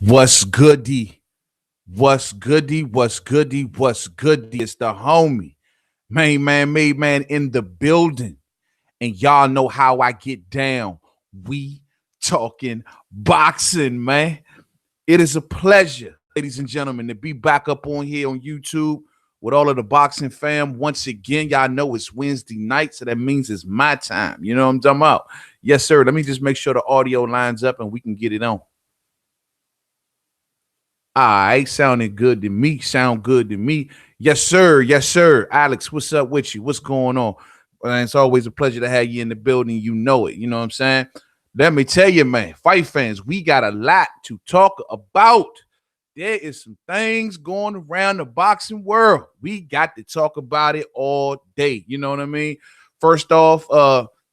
What's goody? What's goody? What's goody? What's goody? It's the homie, main man, made man in the building. And y'all know how I get down. We talking boxing, man. It is a pleasure, ladies and gentlemen, to be back up on here on YouTube with all of the boxing fam. Once again, y'all know it's Wednesday night, so that means it's my time. You know what I'm talking about? Yes, sir. Let me just make sure the audio lines up and we can get it on. All right, sounding good to me. Sound good to me. Yes, sir. Yes, sir. Alex, what's up with you? What's going on? It's always a pleasure to have you in the building. You know it. You know what I'm saying? Let me tell you, man, fight fans, we got a lot to talk about. There is some things going around the boxing world. We got to talk about it all day. You know what I mean? First off,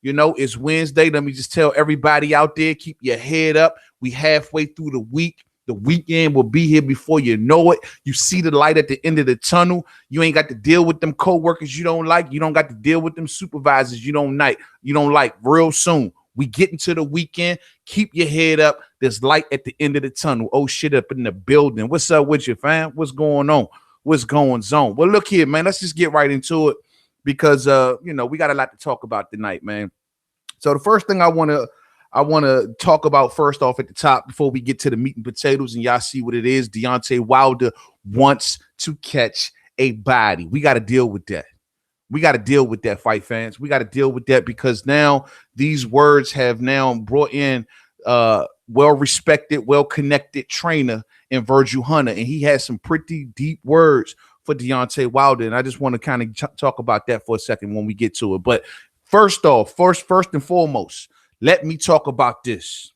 it's Wednesday. Let me just tell everybody out there, keep your head up. We halfway through the week. The weekend will be here before you know it. You see the light at the end of the tunnel. You ain't got to deal with them co-workers you don't like. You don't got to deal with them supervisors you don't like. Real soon. We get into the weekend. Keep your head up. There's light at the end of the tunnel. Oh, shit up in the building. What's up with you, fam? What's going on? What's going on? Well, look here, man. Let's just get right into it because, we got a lot to talk about tonight, man. So the first thing I want to talk about first off at the top before we get to the meat and potatoes and y'all see what it is. Deontay Wilder wants to catch a body. We got to deal with that. We got to deal with that, fight fans. We got to deal with that because now these words have now brought in well-respected, well-connected trainer in Virgil Hunter, and he has some pretty deep words for Deontay Wilder, and I just want to kind of talk about that for a second when we get to it. But first and foremost, let me talk about this.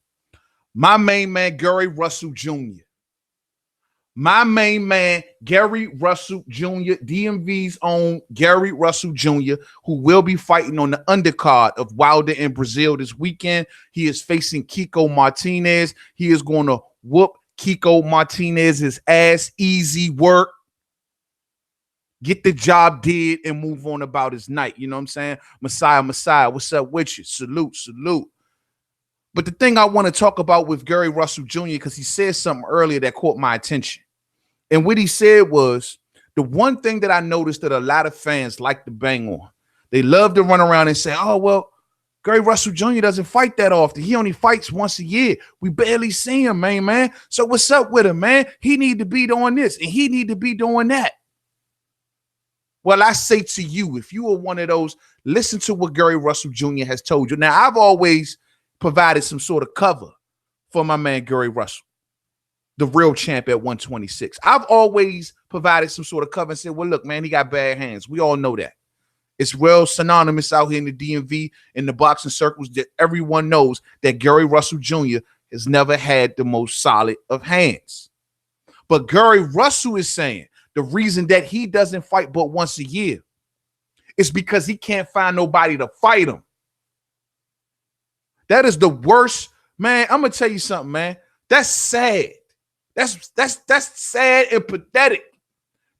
My main man, Gary Russell Jr. My main man, Gary Russell Jr., DMV's own Gary Russell Jr., who will be fighting on the undercard of Wilder in Brazil this weekend. He is facing Kiko Martinez. He is going to whoop Kiko Martinez's ass. Easy work. Get the job did and move on about his night. You know what I'm saying? Messiah, what's up with you? Salute. But the thing I want to talk about with Gary Russell Jr., because he said something earlier that caught my attention. And what he said was, the one thing that I noticed that a lot of fans like to bang on, they love to run around and say, oh, well, Gary Russell Jr. doesn't fight that often. He only fights once a year. We barely see him, man. So what's up with him, man? He need to be doing this and he need to be doing that. Well, I say to you, if you are one of those, listen to what Gary Russell Jr. has told you. Now, I've always provided some sort of cover for my man Gary Russell, the real champ at 126. I've always provided some sort of cover and said, well, look, man, he got bad hands. We all know that. It's well synonymous out here in the DMV, in the boxing circles, that everyone knows that Gary Russell Jr. has never had the most solid of hands. But Gary Russell is saying the reason that he doesn't fight but once a year is because he can't find nobody to fight him. That is the worst, man. I'm gonna tell you something, man. That's sad. That's sad and pathetic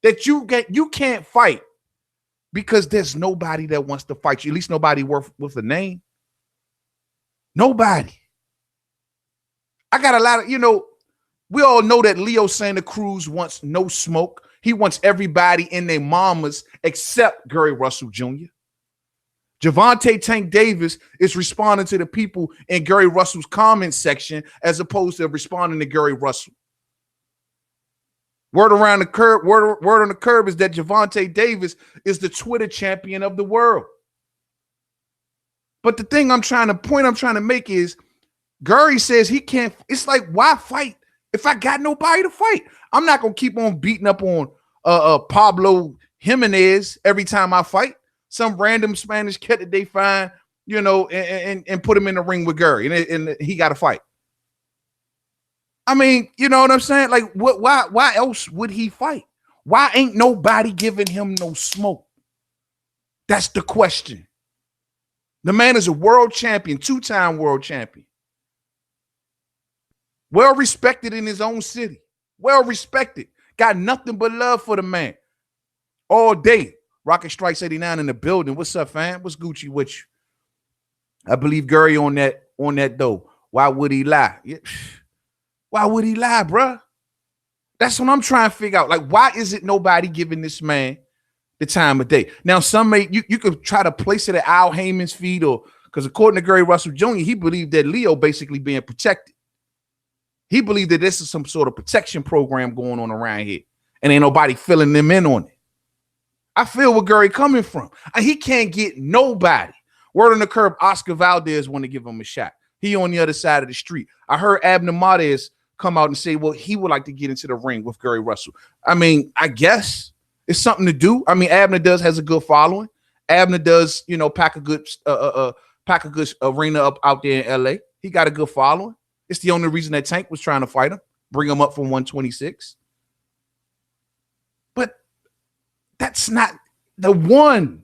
that you can't fight because there's nobody that wants to fight you. At least nobody with a name. Nobody. I got a lot of, we all know that Leo Santa Cruz wants no smoke. He wants everybody in their mamas except Gary Russell Jr. Gervonta Tank Davis is responding to the people in Gary Russell's comment section as opposed to responding to Gary Russell. Word on the curb is that Gervonta Davis is the Twitter champion of the world. But the thing I'm trying to make is Gary says he can't. It's like, why fight if I got nobody to fight? I'm not going to keep on beating up on Pablo Jimenez every time I fight. Some random Spanish cat that they find, and put him in the ring with Gary, and he got to fight. I mean, you know what I'm saying? Like, what? Why else would he fight? Why ain't nobody giving him no smoke? That's the question. The man is a world champion, two-time world champion. Well respected in his own city. Well respected. Got nothing but love for the man. All day. Rocket Strikes 89 in the building. What's up, fam? What's Gucci with you? I believe Gary on that though. Why would he lie? Why would he lie, bruh? That's what I'm trying to figure out. Like, why is it nobody giving this man the time of day? Now, some may you could try to place it at Al Heyman's feet, or because according to Gary Russell Jr., he believed that Leo basically being protected. He believed that this is some sort of protection program going on around here, and ain't nobody filling them in on it. I feel where Gary coming from. He can't get nobody. Word on the curb, Oscar Valdez want to give him a shot. He on the other side of the street. I heard Abner Martez come out and say, well, he would like to get into the ring with Gary Russell. I mean, I guess it's something to do. I mean, Abner has a good following. Abner does, pack a good arena up out there in LA. He got a good following. It's the only reason that Tank was trying to fight him, bring him up from 126. But that's not the one,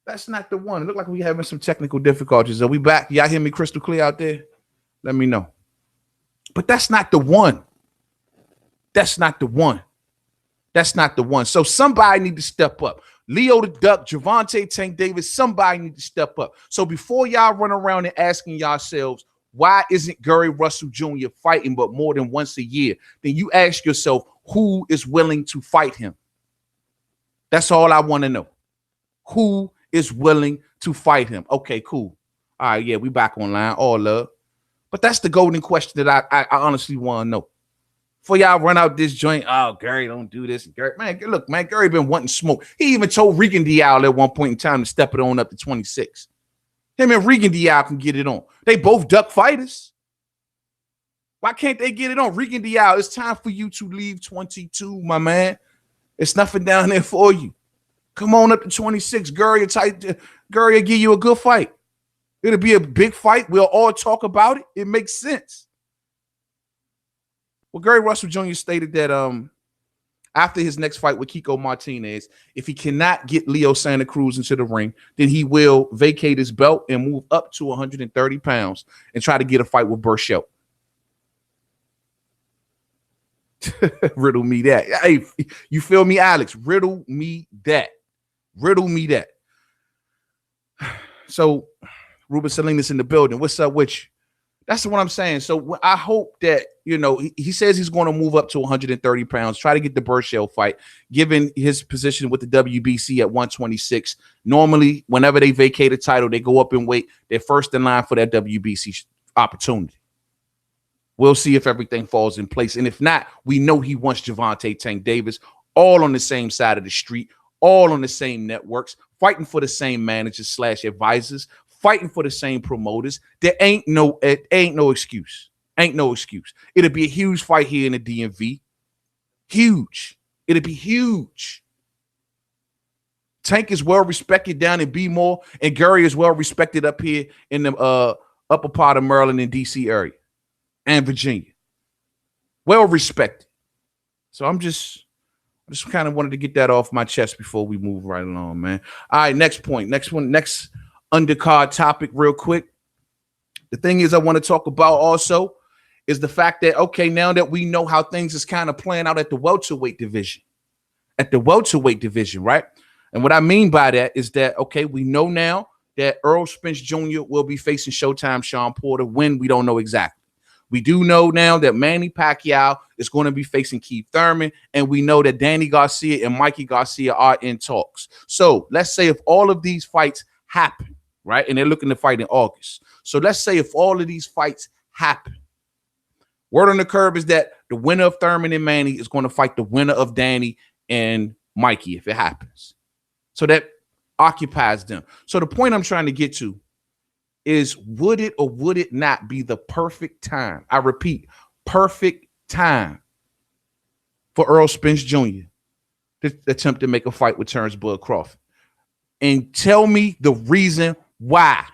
That's not the one. It looked like we having some technical difficulties. Are we back? Y'all hear me crystal clear out there? Let me know. But that's not the one. That's not the one. That's not the one. So somebody need to step up. Leo the Duck, Gervonta Tank Davis, somebody need to step up. So before y'all run around and asking yourselves, why isn't Gary Russell Jr. fighting but more than once a year? Then you ask yourself, who is willing to fight him? That's all I want to know. Who is willing to fight him? Okay, cool. All right, yeah, we back online. All love. But that's the golden question that I honestly want to know. Before y'all run out this joint, oh, Gary, don't do this. Gary, man, look, man, Gary been wanting smoke. He even told Regan Dial at one point in time to step it on up to 26. Him and Regan Dial can get it on. They both duck fighters. Why can't they get it on? Regan Dial, it's time for you to leave 22, my man. It's nothing down there for you. Come on up to 26. Gary will give you a good fight. It'll be a big fight. We'll all talk about it. It makes sense. Well, Gary Russell Jr. stated that after his next fight with Kiko Martinez, if he cannot get Leo Santa Cruz into the ring, then he will vacate his belt and move up to 130 pounds and try to get a fight with Burchell. Riddle me that. Hey, you feel me, Alex? Riddle me that. Riddle me that. So, Ruben Salinas in the building. What's up with you? That's what I'm saying. So I hope that, he says he's going to move up to 130 pounds, try to get the Burchell fight, given his position with the WBC at 126. Normally, whenever they vacate a title, they go up in weight. They're first in line for that WBC opportunity. We'll see if everything falls in place. And if not, we know he wants Gervonta Tank Davis, all on the same side of the street, all on the same networks, fighting for the same managers / advisors, fighting for the same promoters. There ain't no excuse. Ain't no excuse. It'll be a huge fight here in the DMV. Huge. It'll be huge. Tank is well respected down in B-More, and Gary is well respected up here in the upper part of Maryland and DC area and Virginia. Well respected. So I just kind of wanted to get that off my chest before we move right along, man. All right, next point. Next undercard topic real quick. The thing is I want to talk about also is the fact that, okay, now that we know how things is kind of playing out at the welterweight division, right? And what I mean by that is that, okay, we know now that Errol Spence Jr. will be facing Showtime Sean Porter. When, we don't know exactly. We do know now that Manny Pacquiao is going to be facing Keith Thurman, and we know that Danny Garcia and Mikey Garcia are in talks. So let's say if all of these fights happen, right, and they're looking to fight in August. So let's say if all of these fights happen, word on the curb is that the winner of Thurman and Manny is going to fight the winner of Danny and Mikey if it happens. So that occupies them. So the point I'm trying to get to is, would it or would it not be the perfect time? I repeat, perfect time for Errol Spence Jr. to attempt to make a fight with Terrence Bud Crawford. And tell me the reason why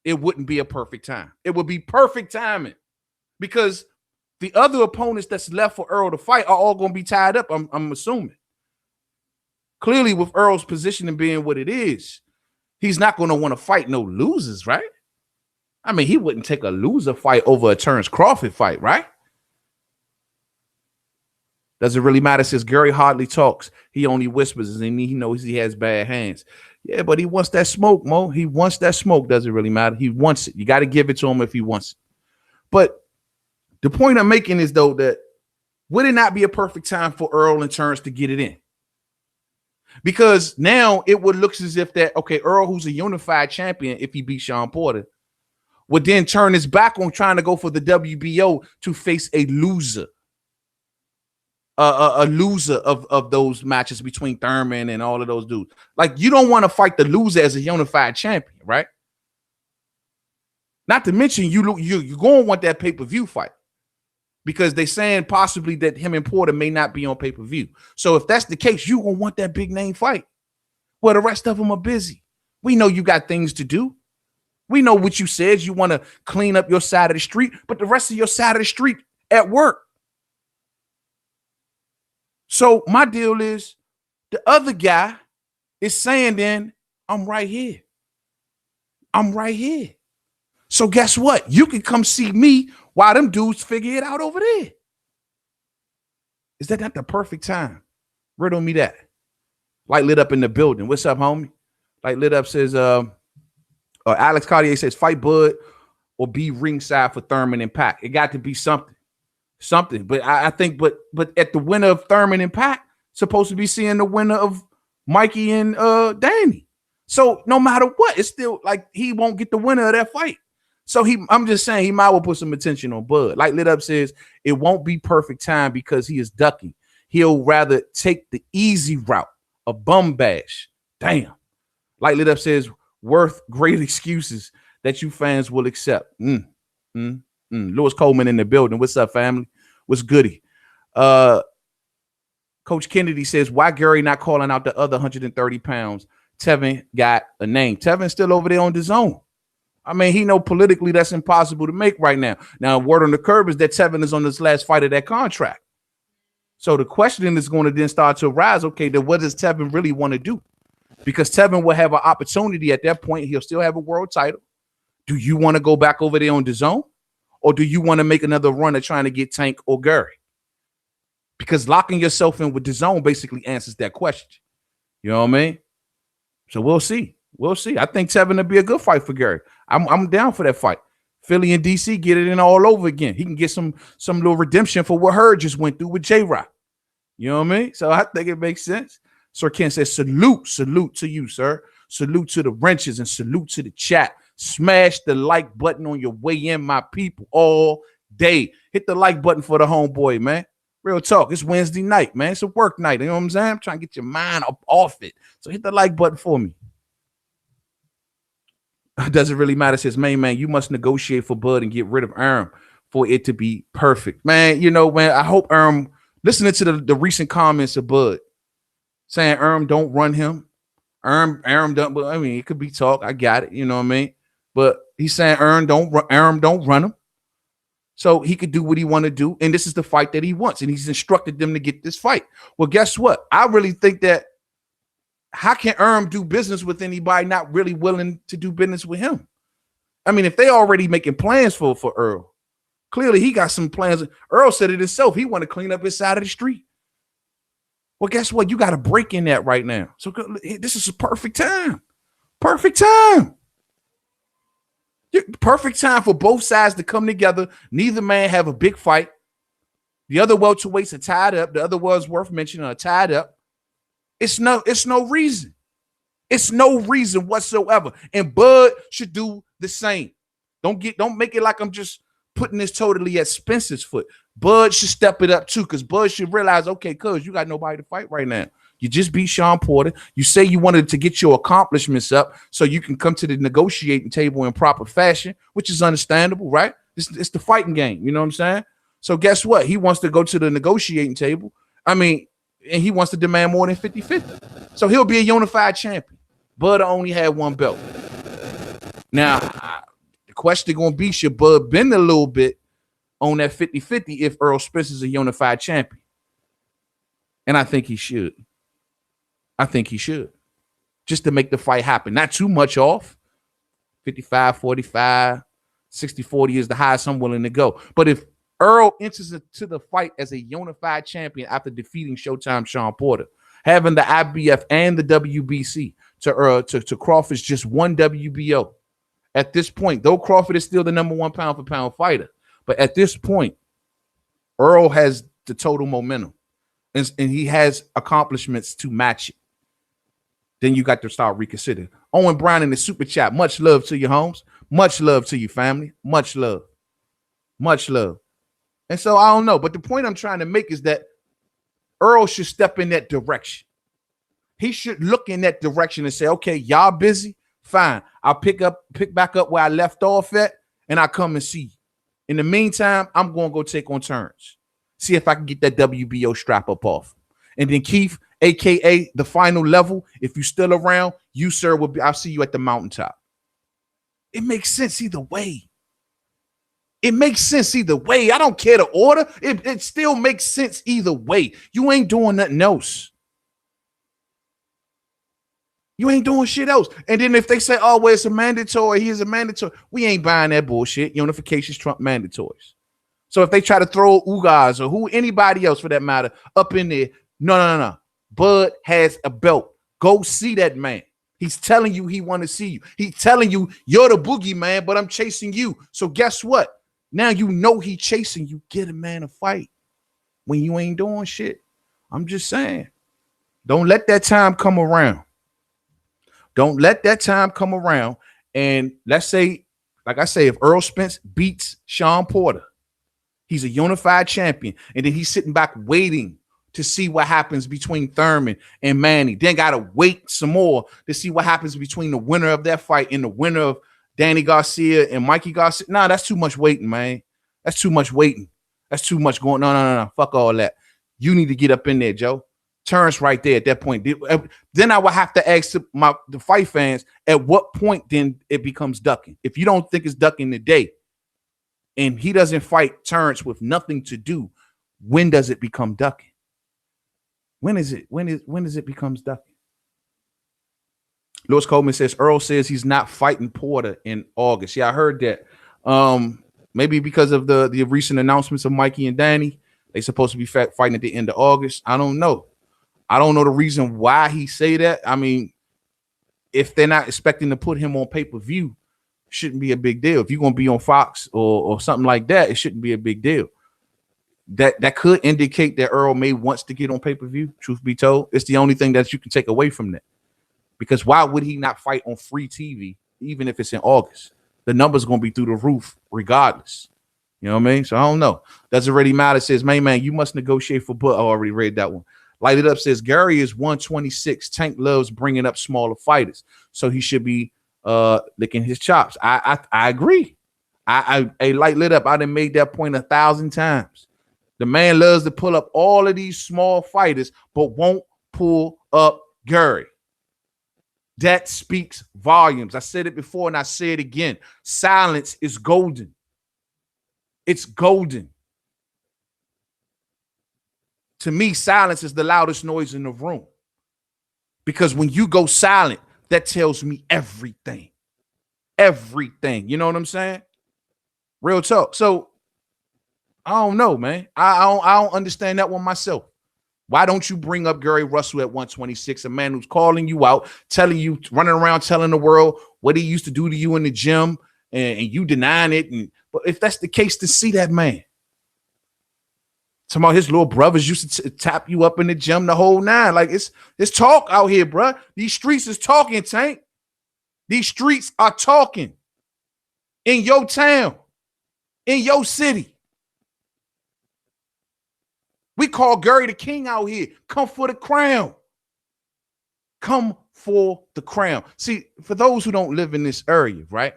it wouldn't be a perfect time. It would be perfect timing because the other opponents that's left for Earl to fight are all going to be tied up, I'm assuming. Clearly, with Earl's position and being what it is, he's not going to want to fight no losers, right? I mean, he wouldn't take a loser fight over a Terrence Crawford fight, right? Does it really matter? Since Gary hardly talks, he only whispers, and he knows he has bad hands. Yeah, but he wants that smoke, Mo. He wants that smoke. Does it really matter? He wants it. You got to give it to him if he wants it. But The point I'm making is, though, that would it not be a perfect time for Earl and Terrence to get it in? Because now it would look as if that, okay, Earl, who's a unified champion, if he beats Sean Porter, would then turn his back on trying to go for the WBO to face a loser. A loser of those matches between Thurman and all of those dudes. Like, you don't want to fight the loser as a unified champion, right? Not to mention you're going to want that pay-per-view fight, because they're saying possibly that him and Porter may not be on pay-per-view. So if that's the case, you're going to want that big name fight. Well, the rest of them are busy. We know you got things to do. We know what you said. You want to clean up your side of the street, but the rest of your side of the street at work. So my deal is, the other guy is saying then, I'm right here. I'm right here. So guess what? You can come see me while them dudes figure it out over there. Is that not the perfect time? Riddle me that. Light lit up in the building. What's up, homie? Light lit up says, Alex Cartier says, fight Bud or be ringside for Thurman and Pac. It got to be something. Something. But I think, but at the winner of Thurman and Pac, supposed to be seeing the winner of Mikey and Danny. So no matter what, it's still like he won't get the winner of that fight. So I'm just saying he might well put some attention on Bud. Like Lit Up says, it won't be perfect time because he is ducking. He'll rather take the easy route, a bum bash. Damn. Like Lit Up says, worth great excuses that you fans will accept. Lewis Coleman in the building. What's up, family? What's goody? Coach Kennedy says, why Gary not calling out the other 130 pounds? Tevin got a name. Tevin's still over there on the zone. I mean, he know politically that's impossible to make right now. Now, word on the curb is that Tevin is on this last fight of that contract. So the question is going to then start to arise, okay, then what does Tevin really want to do? Because Tevin will have an opportunity at that point. He'll still have a world title. Do you want to go back over there on the zone? Or do you want to make another run at trying to get Tank or Gary? Because locking yourself in with the zone basically answers that question. You know what I mean? So we'll see. We'll see. I think Tevin will be a good fight for Gary. I'm down for that fight. Philly and DC get it in all over again. He can get some little redemption for what Hurd just went through with J-Rock. You know what I mean? So I think it makes sense. Sir Ken says, salute to you, sir. Salute to the wrenches and salute to the chat. Smash the like button on your way in, my people, all day. Hit the like button for the homeboy, man. Real talk. It's Wednesday night, man. It's a work night. You know what I'm saying? I'm trying to get your mind up off it. So hit the like button for me. Does it really matter? Says, man, you must negotiate for Bud and get rid of Erm for it to be perfect. Man, you know, man, I hope Erm, listening to the recent comments of Bud, saying Erm don't run him. Erm don't, but I mean, it could be talk. I got it. You know what I mean? But he's saying Erm don't run him. So he could do what he want to do. And this is the fight that he wants. And he's instructed them to get this fight. Well, guess what? I really think that how can Erm do business with anybody not really willing to do business with him? I mean, if they already making plans for Earl, clearly he got some plans. Earl said it himself. He want to clean up his side of the street. Well, guess what? You got a break in that right now. So this is a perfect time. Perfect time. Perfect time for both sides to come together. Neither man have a big fight. The other welterweights are tied up. The other ones worth mentioning are tied up. It's no reason. It's no reason whatsoever. And Bud should do the same. Don't make it like I'm just putting this totally at Spencer's foot. Bud should step it up too, because Bud should realize, okay, cuz you got nobody to fight right now. You just beat Sean Porter. You say you wanted to get your accomplishments up so you can come to the negotiating table in proper fashion, which is understandable, right? It's the fighting game. You know what I'm saying? So guess what? He wants to go to the negotiating table. I mean, and he wants to demand more than 50-50. So he'll be a unified champion. Bud only had one belt. Now, the question going to be, should Bud bend a little bit on that 50-50 if Earl Spencer's a unified champion? And I think he should. I think he should. Just to make the fight happen. Not too much off. 55-45, 60-40 is the highest I'm willing to go. But if Earl enters into the fight as a unified champion after defeating Showtime Sean Porter, having the IBF and the WBC to Crawford's just one WBO. At this point, though Crawford is still the number one pound for pound fighter, but at this point, Earl has the total momentum, and he has accomplishments to match it. Then you got to start reconsidering. Owen Brown in the super chat. Much love to you, Holmes. Much love to you, family. Much love. Much love. And so I don't know. But the point I'm trying to make is that Earl should step in that direction. He should look in that direction and say, okay, y'all busy? Fine. I'll pick back up where I left off at, and I'll come and see you. In the meantime, I'm going to go take on turns. See if I can get that WBO strap up off. And then Keith, a.k.a. the final level, if you're still around, you, sir, will be. I'll see you at the mountaintop. It makes sense either way. It makes sense either way. I don't care the order. It still makes sense either way. You ain't doing nothing else. You ain't doing shit else. And then if they say, oh, well, it's a mandatory, here's a mandatory, we ain't buying that bullshit. Unifications trump mandatories. So if they try to throw Ugas or anybody else for that matter up in there, no. Bud has a belt. Go see that man. He's telling you he want to see you. He's telling you you're the boogeyman, but I'm chasing you. So guess what? Now you know he chasing you. Get a man a fight when you ain't doing shit. I'm just saying. Don't let that time come around. Don't let that time come around. And let's say, like I say, if Earl Spence beats Sean Porter, he's a unified champion. And then he's sitting back waiting to see what happens between Thurman and Manny. Then got to wait some more to see what happens between the winner of that fight and the winner of Danny Garcia and Mikey Garcia. Nah, that's too much waiting, man. That's too much waiting. That's too much going. No. Fuck all that. You need to get up in there, Joe. Terrence right there at that point. Then I would have to ask the fight fans, at what point then it becomes ducking? If you don't think it's ducking today and he doesn't fight Terrence with nothing to do, when does it become ducking? When does it becomes ducking? Lewis Coleman says Earl says he's not fighting Porter in August. Yeah, I heard that. Maybe because of the recent announcements of Mikey and Danny, they supposed to be fighting at the end of August. I don't know. I don't know the reason why he say that. I mean, if they're not expecting to put him on pay-per-view, shouldn't be a big deal. If you're going to be on Fox or something like that, it shouldn't be a big deal. That could indicate that Earl May wants to get on pay-per-view, truth be told. It's the only thing that you can take away from that. Because why would he not fight on free TV, even if it's in August? The number's going to be through the roof regardless. You know what I mean? So I don't know. Doesn't really matter. Says, man, you must negotiate for Bud. I already read that one. Light It Up says, Gary is 126. Tank loves bringing up smaller fighters, so he should be licking his chops. I agree. I Light Lit Up. I done made that point 1,000 times. The man loves to pull up all of these small fighters, but won't pull up Gary. That speaks volumes. I said it before and I say it again. Silence is golden. It's golden. To me, silence is the loudest noise in the room. Because when you go silent, that tells me everything. Everything. You know what I'm saying? Real talk. So, I don't know, man. I don't understand that one myself. Why don't you bring up Gary Russell at 126, a man who's calling you out, telling you, running around telling the world what he used to do to you in the gym, and you denying it. But if that's the case, to see that man. Some of his little brothers used to tap you up in the gym, the whole nine. Like, it's talk out here, bro. These streets is talking, Tank. These streets are talking. In your town. In your city. We call Gary the king out here. Come for the crown. Come for the crown. See, for those who don't live in this area, right?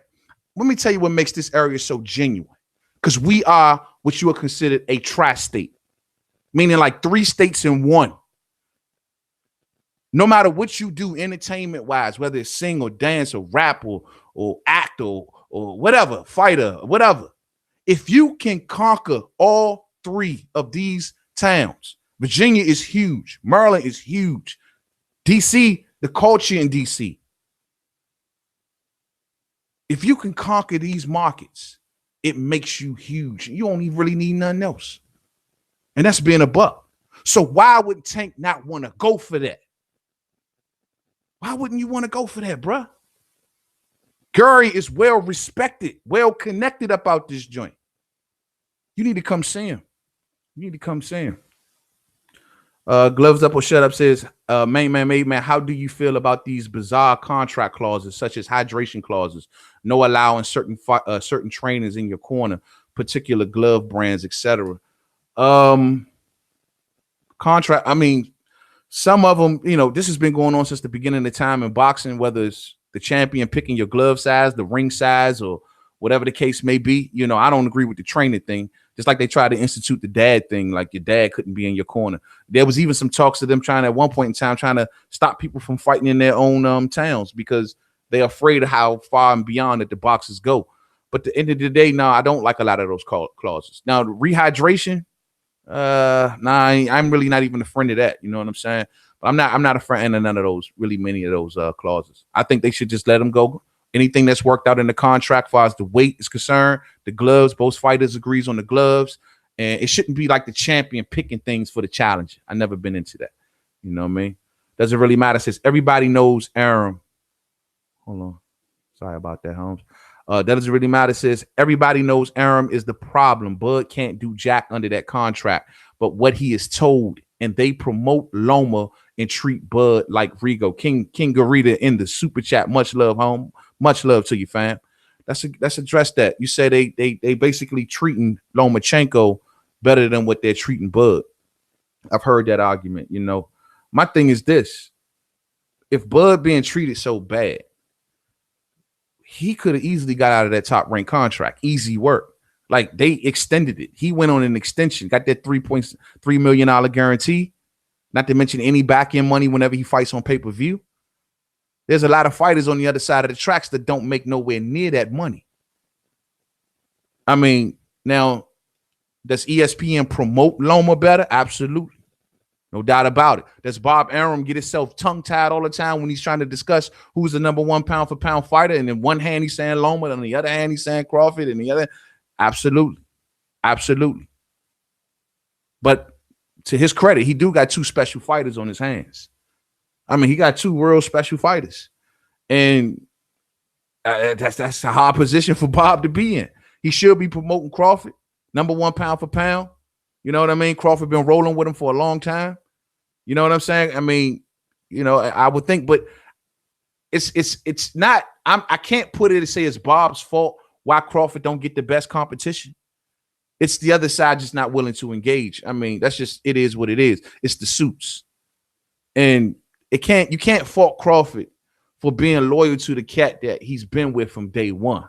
Let me tell you what makes this area so genuine. Because we are what you would consider a tri-state. Meaning like 3 states in one. No matter what you do entertainment-wise, whether it's sing or dance or rap or act or whatever, fighter, whatever. If you can conquer all 3 of these towns, Virginia is huge. Maryland is huge. DC, the culture in DC. If you can conquer these markets, it makes you huge. You don't even really need nothing else. And that's being a buck. So why would Tank not want to go for that? Why wouldn't you want to go for that, bruh? Gary is well respected, well connected about this joint. You need to come see him. You need to come see him. Gloves Up or Shut Up says, main man, how do you feel about these bizarre contract clauses, such as hydration clauses, no allowing certain trainers in your corner, particular glove brands, etc.? Contract. I mean, some of them, this has been going on since the beginning of time in boxing, whether it's the champion picking your glove size, the ring size, or whatever the case may be. I don't agree with the training thing. Just like they tried to institute the dad thing, like your dad couldn't be in your corner. There was even some talks of them trying at one point in time, trying to stop people from fighting in their own towns because they're afraid of how far and beyond that the boxers go. But at the end of the day, no, I don't like a lot of those clauses. Now, the rehydration, I'm really not even a friend of that. You know what I'm saying? But I'm not a friend of none of those, really many of those clauses. I think they should just let them go. Anything that's worked out in the contract, as far as the weight is concerned, the gloves, both fighters agrees on the gloves, and it shouldn't be like the champion picking things for the challenger. I've never been into that. You know what I mean? Doesn't really matter. Since everybody knows Arum. Hold on. Sorry about that, Holmes. That doesn't really matter. Says everybody knows Arum is the problem. Bud can't do jack under that contract, but what he is told, and they promote Loma and treat Bud like Rigo. King Garita in the super chat. Much love, home. Much love to you, fam. Let's address that. You say they basically treating Lomachenko better than what they're treating Bud. I've heard that argument. My thing is this: if Bud being treated so bad, he could have easily got out of that top rank contract. Easy work. Like, they extended it. He went on an extension, got that $3.3 million guarantee, not to mention any back end money whenever he fights on pay-per-view. There's a lot of fighters on the other side of the tracks that don't make nowhere near that money. I mean, now, does ESPN promote Loma better? Absolutely. No doubt about it. Does Bob Arum get himself tongue-tied all the time when he's trying to discuss who's the number one pound-for-pound fighter? And in one hand, he's saying Loma, and on the other hand, he's saying Crawford, and the other, absolutely. Absolutely. But to his credit, he do got two special fighters on his hands. I mean, he got two real special fighters. And that's a hard position for Bob to be in. He should be promoting Crawford, number one pound for pound. You know what I mean? Crawford been rolling with him for a long time. You know what I'm saying? I mean, I would think, but it's not. I can't put it and say it's Bob's fault why Crawford don't get the best competition. It's the other side just not willing to engage. I mean, it is what it is. It's the suits. And you can't fault Crawford for being loyal to the cat that he's been with from day one.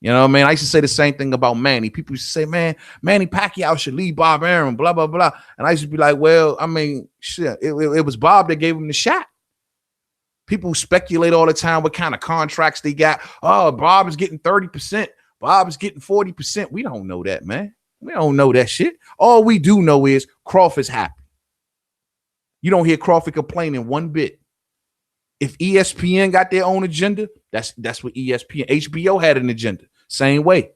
You know what I mean? I used to say the same thing about Manny. People used to say, man, Manny Pacquiao should leave Bob Arum, blah, blah, blah. And I used to be like, well, I mean, shit, it was Bob that gave him the shot. People speculate all the time what kind of contracts they got. Oh, Bob is getting 30%. Bob is getting 40%. We don't know that, man. We don't know that shit. All we do know is Crawford's happy. You don't hear Crawford complaining one bit. If ESPN got their own agenda, that's what ESPN, HBO had an agenda. Same way.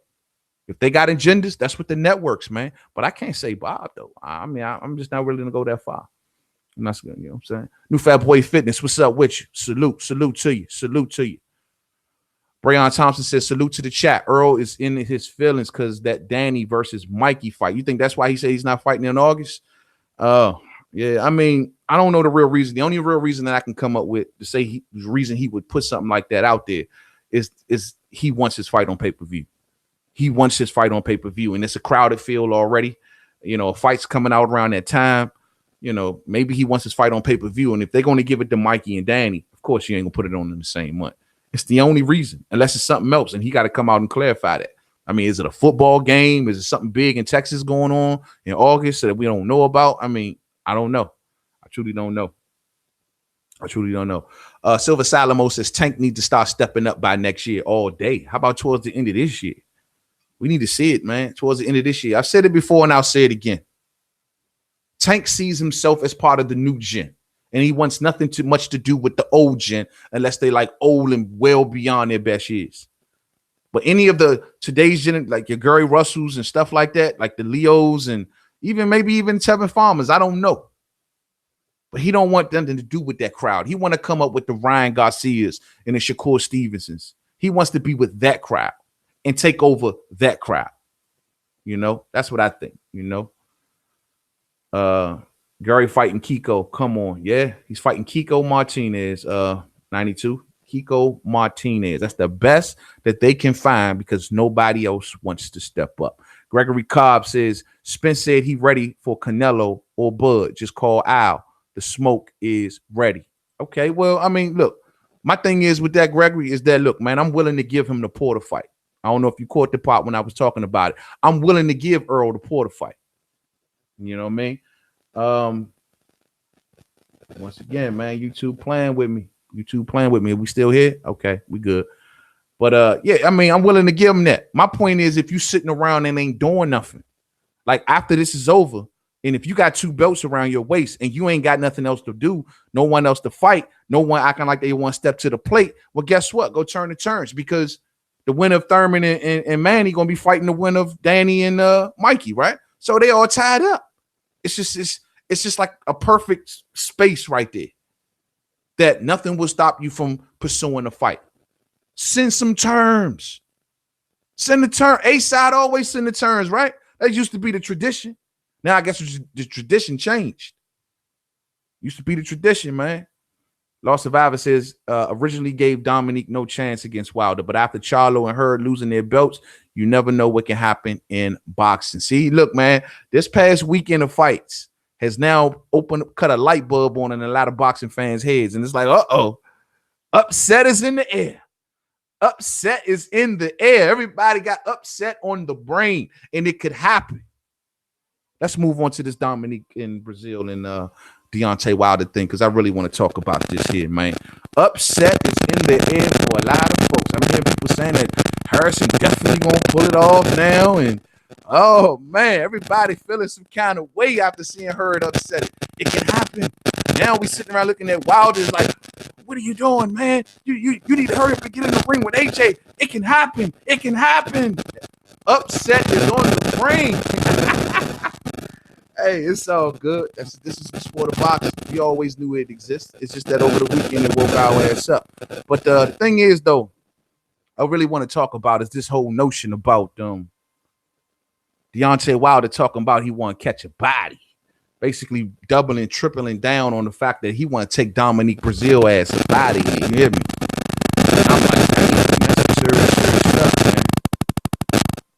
If they got agendas, that's what the networks, man. But I can't say Bob, though. I mean, I'm just not really going to go that far. I'm not going to, you know what I'm saying? New Fat Boy Fitness, what's up with you? Salute to you. Salute to you. Brayon Thompson says, salute to the chat. Earl is in his feelings because that Danny versus Mikey fight. You think that's why he said he's not fighting in August? Yeah, I mean, I don't know the real reason. The only real reason that I can come up with to say the reason he would put something like that out there is he wants his fight on pay-per-view. He wants his fight on pay-per-view, and it's a crowded field already. A fight's coming out around that time. Maybe he wants his fight on pay-per-view, and if they're going to give it to Mikey and Danny, of course you ain't going to put it on in the same month. It's the only reason, unless it's something else, and he got to come out and clarify that. I mean, is it a football game? Is it something big in Texas going on in August that we don't know about? I mean, I don't know. I truly don't know. Silver Salamo says Tank needs to start stepping up by next year all day. How about towards the end of this year? We need to see it, man, towards the end of this year. I've said it before and I'll say it again. Tank sees himself as part of the new gen, and he wants nothing too much to do with the old gen unless they like old and well beyond their best years. But any of the today's gen, like your Gary Russells and stuff like that, like the Leos and maybe even Tevin Farmers, I don't know. But he don't want them to do with that crowd. He want to come up with the Ryan Garcias and the Shakur Stevensons. He wants to be with that crowd and take over that crowd. That's what I think, Uh, Gary fighting Kiko. Come on, yeah, he's fighting Kiko Martinez. 92. Kiko Martinez. That's the best that they can find because nobody else wants to step up. Gregory Cobb says Spence said he ready for Canelo or Bud. Just call Al. The smoke is ready. Okay, well, I mean, look, my thing is with that, Gregory, is that look, man, I'm willing to give him the Porter fight. I don't know if you caught the part when I was talking about it. I'm willing to give Earl the Porter fight. You know what I mean? Once again, man, YouTube playing with me. YouTube playing with me. Are we still here? Okay, we good. But yeah, I mean, I'm willing to give him that. My point is, if you sitting around and ain't doing nothing, like after this is over, and if you got 2 belts around your waist and you ain't got nothing else to do, no one else to fight, no one acting like they want to step to the plate, well, guess what? Go turn the turns because the winner of Thurman and Manny gonna be fighting the winner of Danny and Mikey, right? So they all tied up. It's just like a perfect space right there that nothing will stop you from pursuing a fight. Send some terms. Send the term. A side always send the terms, right? That used to be the tradition. Now I guess the tradition changed. Used to be the tradition, man. Lost Survivor says originally gave Dominique no chance against Wilder, but after Charlo and Hurd losing their belts, you never know what can happen in boxing. See, look, man, this past weekend of fights has now cut a light bulb on in a lot of boxing fans' heads, and it's like, upset is in the air. Upset is in the air. Everybody got upset on the brain, and it could happen. Let's move on to this Dominique in Brazil and Deontay Wilder thing, because I really want to talk about this here, man. Upset is in the air for a lot of folks. I'm hearing people saying that Harrison definitely gonna pull it off now, and oh man, everybody feeling some kind of way after seeing Hurd upset. It can happen. Now we sitting around looking at Wilder's like, what are you doing, man? You need to hurry up and get in the ring with AJ. It can happen. It can happen. Upset is on the brain. Hey, it's all good. This is the sport of boxing. We always knew it exists. It's just that over the weekend it woke our ass up. But the thing is, though, I really want to talk about is this whole notion about Deontay Wilder talking about he want to catch a body, basically doubling, tripling down on the fact that he want to take Dominique Brazil ass a body. You hear me? And I'm like, that's serious stuff, man.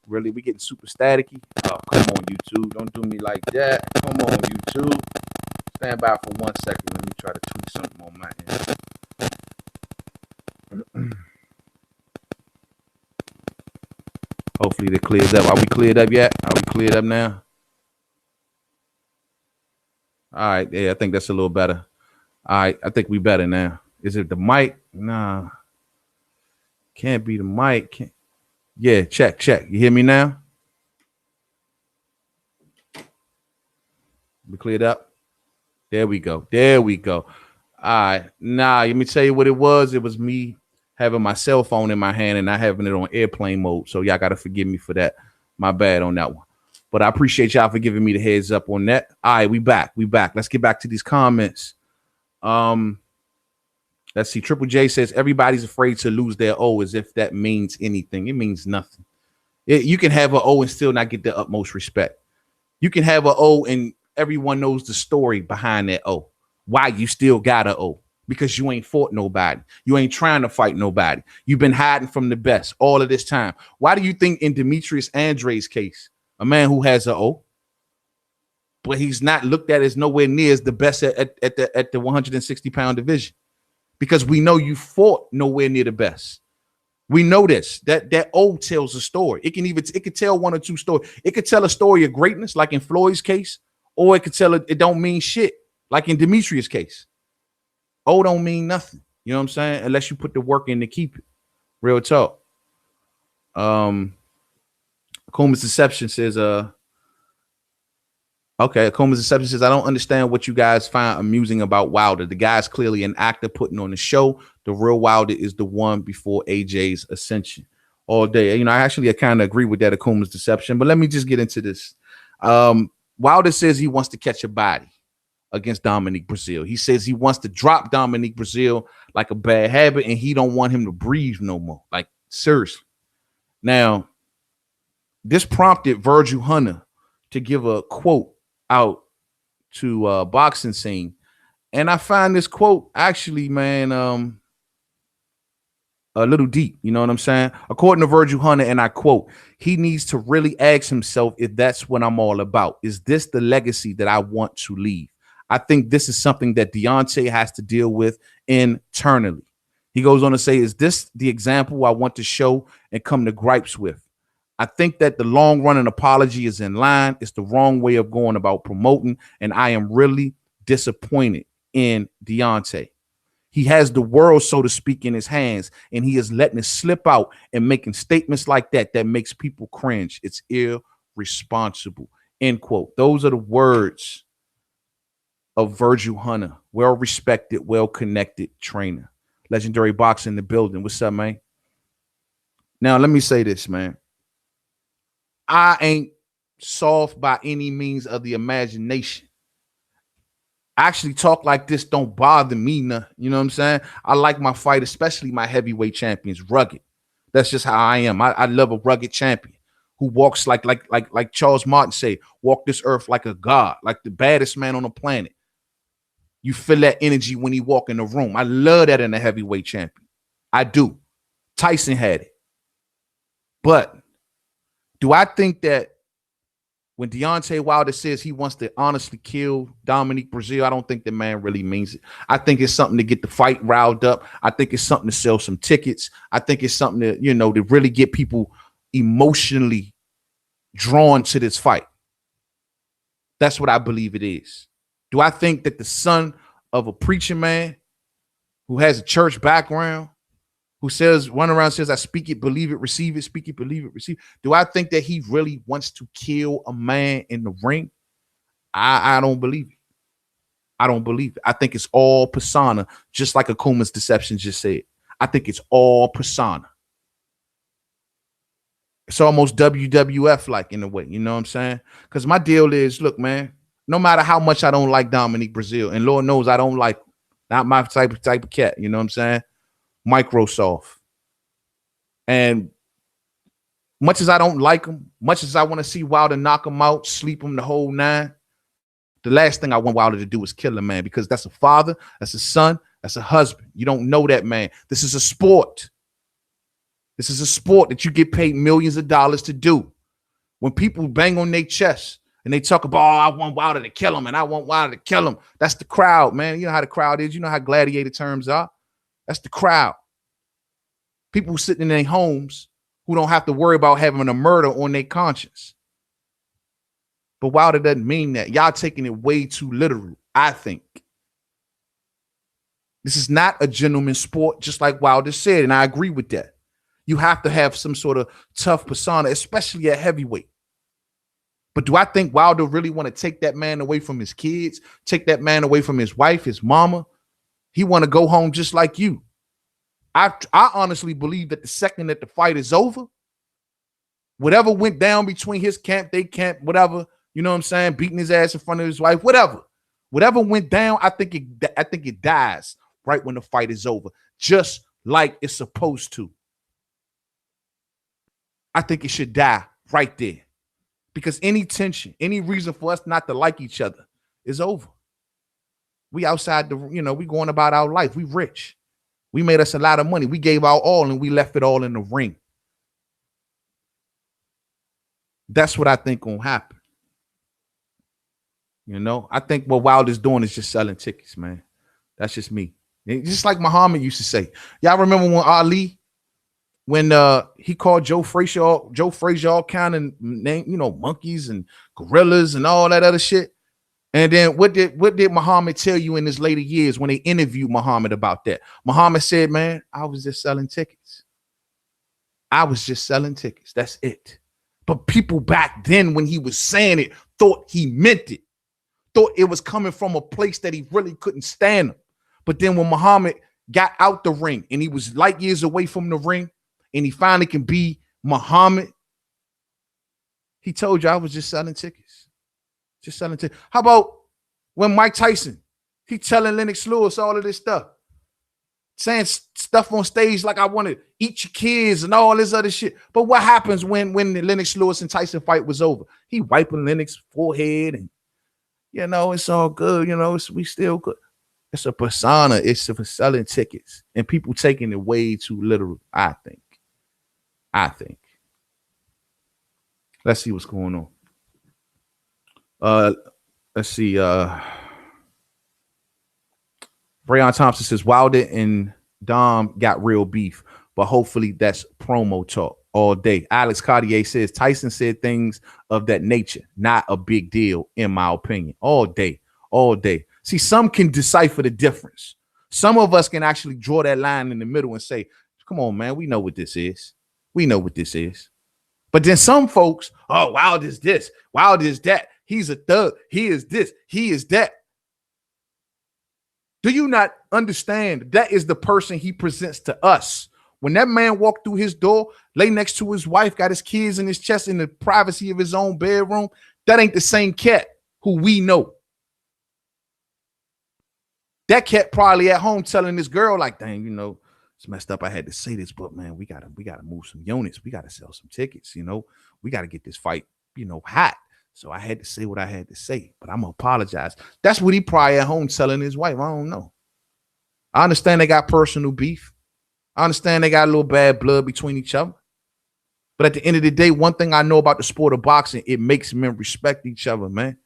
Really, we getting super staticky. Oh, come on, YouTube. Don't do me like that. Come on, YouTube. Stand by for 1 second. Let me try to tweak something on my end. Hopefully it clears up. Are we cleared up yet? Are we cleared up now? All right. Yeah, I think that's a little better. All right. I think we better now. Is it the mic? Nah. Can't be the mic. Yeah, check. You hear me now? We cleared up. There we go. All right. Nah, let me tell you what it was. It was me having my cell phone in my hand and not having it on airplane mode. So y'all got to forgive me for that. My bad on that one. But I appreciate y'all for giving me the heads up on that. All right, we back. Let's get back to these comments. Let's see. Triple J says everybody's afraid to lose their O as if that means anything. It means nothing. You can have an O and still not get the utmost respect. You can have an O and everyone knows the story behind that O. Why you still got an O? Because you ain't fought nobody. You ain't trying to fight nobody. You've been hiding from the best all of this time. Why do you think in Demetrius Andre's case, a man who has an O, but he's not looked at as nowhere near as the best at the 160-pound division? Because we know you fought nowhere near the best. We know this. That O tells a story. It could tell one or two stories. It could tell a story of greatness, like in Floyd's case, or it could tell it don't mean shit, like in Demetrius' case. O don't mean nothing. You know what I'm saying? Unless you put the work in to keep it. Real talk. Coleman's Deception says, Coleman's Deception says, I don't understand what you guys find amusing about Wilder. The guy's clearly an actor putting on the show. The real Wilder is the one before AJ's ascension. All day. You know, I kind of agree with that, Coleman's Deception, but let me just get into this. Wilder says he wants to catch a body against Dominique Brazil. He says he wants to drop Dominique Brazil like a bad habit, and he don't want him to breathe no more. Like, seriously. Now, this prompted Virgil Hunter to give a quote out to boxing scene. And I find this quote actually, man, a little deep. You know what I'm saying? According to Virgil Hunter, and I quote, he needs to really ask himself if that's what I'm all about. Is this the legacy that I want to leave? I think this is something that Deontay has to deal with internally. He goes on to say, is this the example I want to show and come to gripes with? I think that the long running apology is in line. It's the wrong way of going about promoting. And I am really disappointed in Deontay. He has the world, so to speak, in his hands, and he is letting it slip out and making statements like that makes people cringe. It's irresponsible. End quote. Those are the words of Virgil Hunter, well-respected, well-connected trainer. Legendary boxer in the building. What's up, man? Now, let me say this, man. I ain't soft by any means of the imagination. Actually talk like this don't bother me none. You know what I'm saying? I like my fight, especially my heavyweight champions, rugged. That's just how I am. I love a rugged champion who walks like Charles Martin say, walk this earth like a god, like the baddest man on the planet. You feel that energy when he walk in the room. I love that in a heavyweight champion. I do. Tyson had it. But do I think that when Deontay Wilder says he wants to honestly kill Dominique Brazil, I don't think the man really means it. I think it's something to get the fight riled up. I think it's something to sell some tickets. I think it's something to, to really get people emotionally drawn to this fight. That's what I believe it is. Do I think that the son of a preacher man who has a church background, who run around says, I speak it, believe it, receive it, speak it, believe it, receive it. Do I think that he really wants to kill a man in the ring? I don't believe it. I don't believe it. I think it's all persona, just like Akuma's Deception just said. I think it's all persona. It's almost WWF-like in a way, you know what I'm saying? Because my deal is, look, man, no matter how much I don't like Dominique Brazil, and Lord knows I don't like, not my type of cat, you know what I'm saying? Microsoft. And much as I don't like him, much as I want to see Wilder knock him out, sleep him the whole nine, the last thing I want Wilder to do is kill a man, because that's a father, that's a son, that's a husband. You don't know that man. This is a sport. This is a sport that you get paid millions of dollars to do. When people bang on their chest and they talk about, oh, I want Wilder to kill him and I want Wilder to kill him, that's the crowd, man. You know how the crowd is. You know how gladiator terms are. That's the crowd. People sitting in their homes who don't have to worry about having a murder on their conscience. But Wilder doesn't mean that. Y'all taking it way too literal, I think. This is not a gentleman's sport, just like Wilder said, and I agree with that. You have to have some sort of tough persona, especially at heavyweight. But do I think Wilder really want to take that man away from his kids, take that man away from his wife, his mama? He want to go home just like you. I honestly believe that the second that the fight is over, whatever went down between his camp, they camp, whatever, you know what I'm saying, beating his ass in front of his wife, whatever went down, I think it dies right when the fight is over, just like it's supposed to. I think it should die right there, because any tension, any reason for us not to like each other is over. We outside we going about our life. We rich. We made us a lot of money. We gave our all and we left it all in the ring. That's what I think gonna happen. I think what Wilder's doing is just selling tickets, man. That's just me. Just like Muhammad used to say. Y'all remember when Ali, when he called Joe Frazier all kind of name, monkeys and gorillas and all that other shit. And then what did Muhammad tell you in his later years when they interviewed Muhammad about that? Muhammad said, man, I was just selling tickets. I was just selling tickets. That's it. But people back then, when he was saying it, thought he meant it, thought it was coming from a place that he really couldn't stand him. But then when Muhammad got out the ring and he was light years away from the ring and he finally can be Muhammad, he told you, I was just selling tickets. Just selling tickets. How about when Mike Tyson, he telling Lennox Lewis all of this stuff, saying stuff on stage like I want to eat your kids and all this other shit. But what happens when the Lennox Lewis and Tyson fight was over? He wiping Lennox's forehead and You know, it's all good. You know, we still good. It's a persona. It's for selling tickets, and people taking it way too literal. I think. I think. Let's see what's going on. Uh, let's see. Breon Thompson says Wilder and Dom got real beef, but hopefully that's promo talk all day. Alex Cartier says Tyson said things of that nature, not a big deal, in my opinion. All day, all day. See, some can decipher the difference. Some of us can actually draw that line in the middle and say, come on, man, we know what this is. We know what this is. But then some folks, oh, Wilder's this, Wilder's that. He's a thug. He is this. He is that. Do you not understand that is the person he presents to us? When that man walked through his door, lay next to his wife, got his kids in his chest in the privacy of his own bedroom, that ain't the same cat who we know. That cat probably at home telling this girl like, dang, you know, it's messed up. I had to say this, but man, we gotta move some units. We gotta sell some tickets. You know, we gotta get this fight, you know, hot. So I had to say what I had to say, but I'm gonna apologize. That's what he probably at home telling his wife. I don't know. I understand they got personal beef. I understand they got a little bad blood between each other. But at the end of the day, one thing I know about the sport of boxing, it makes men respect each other, man.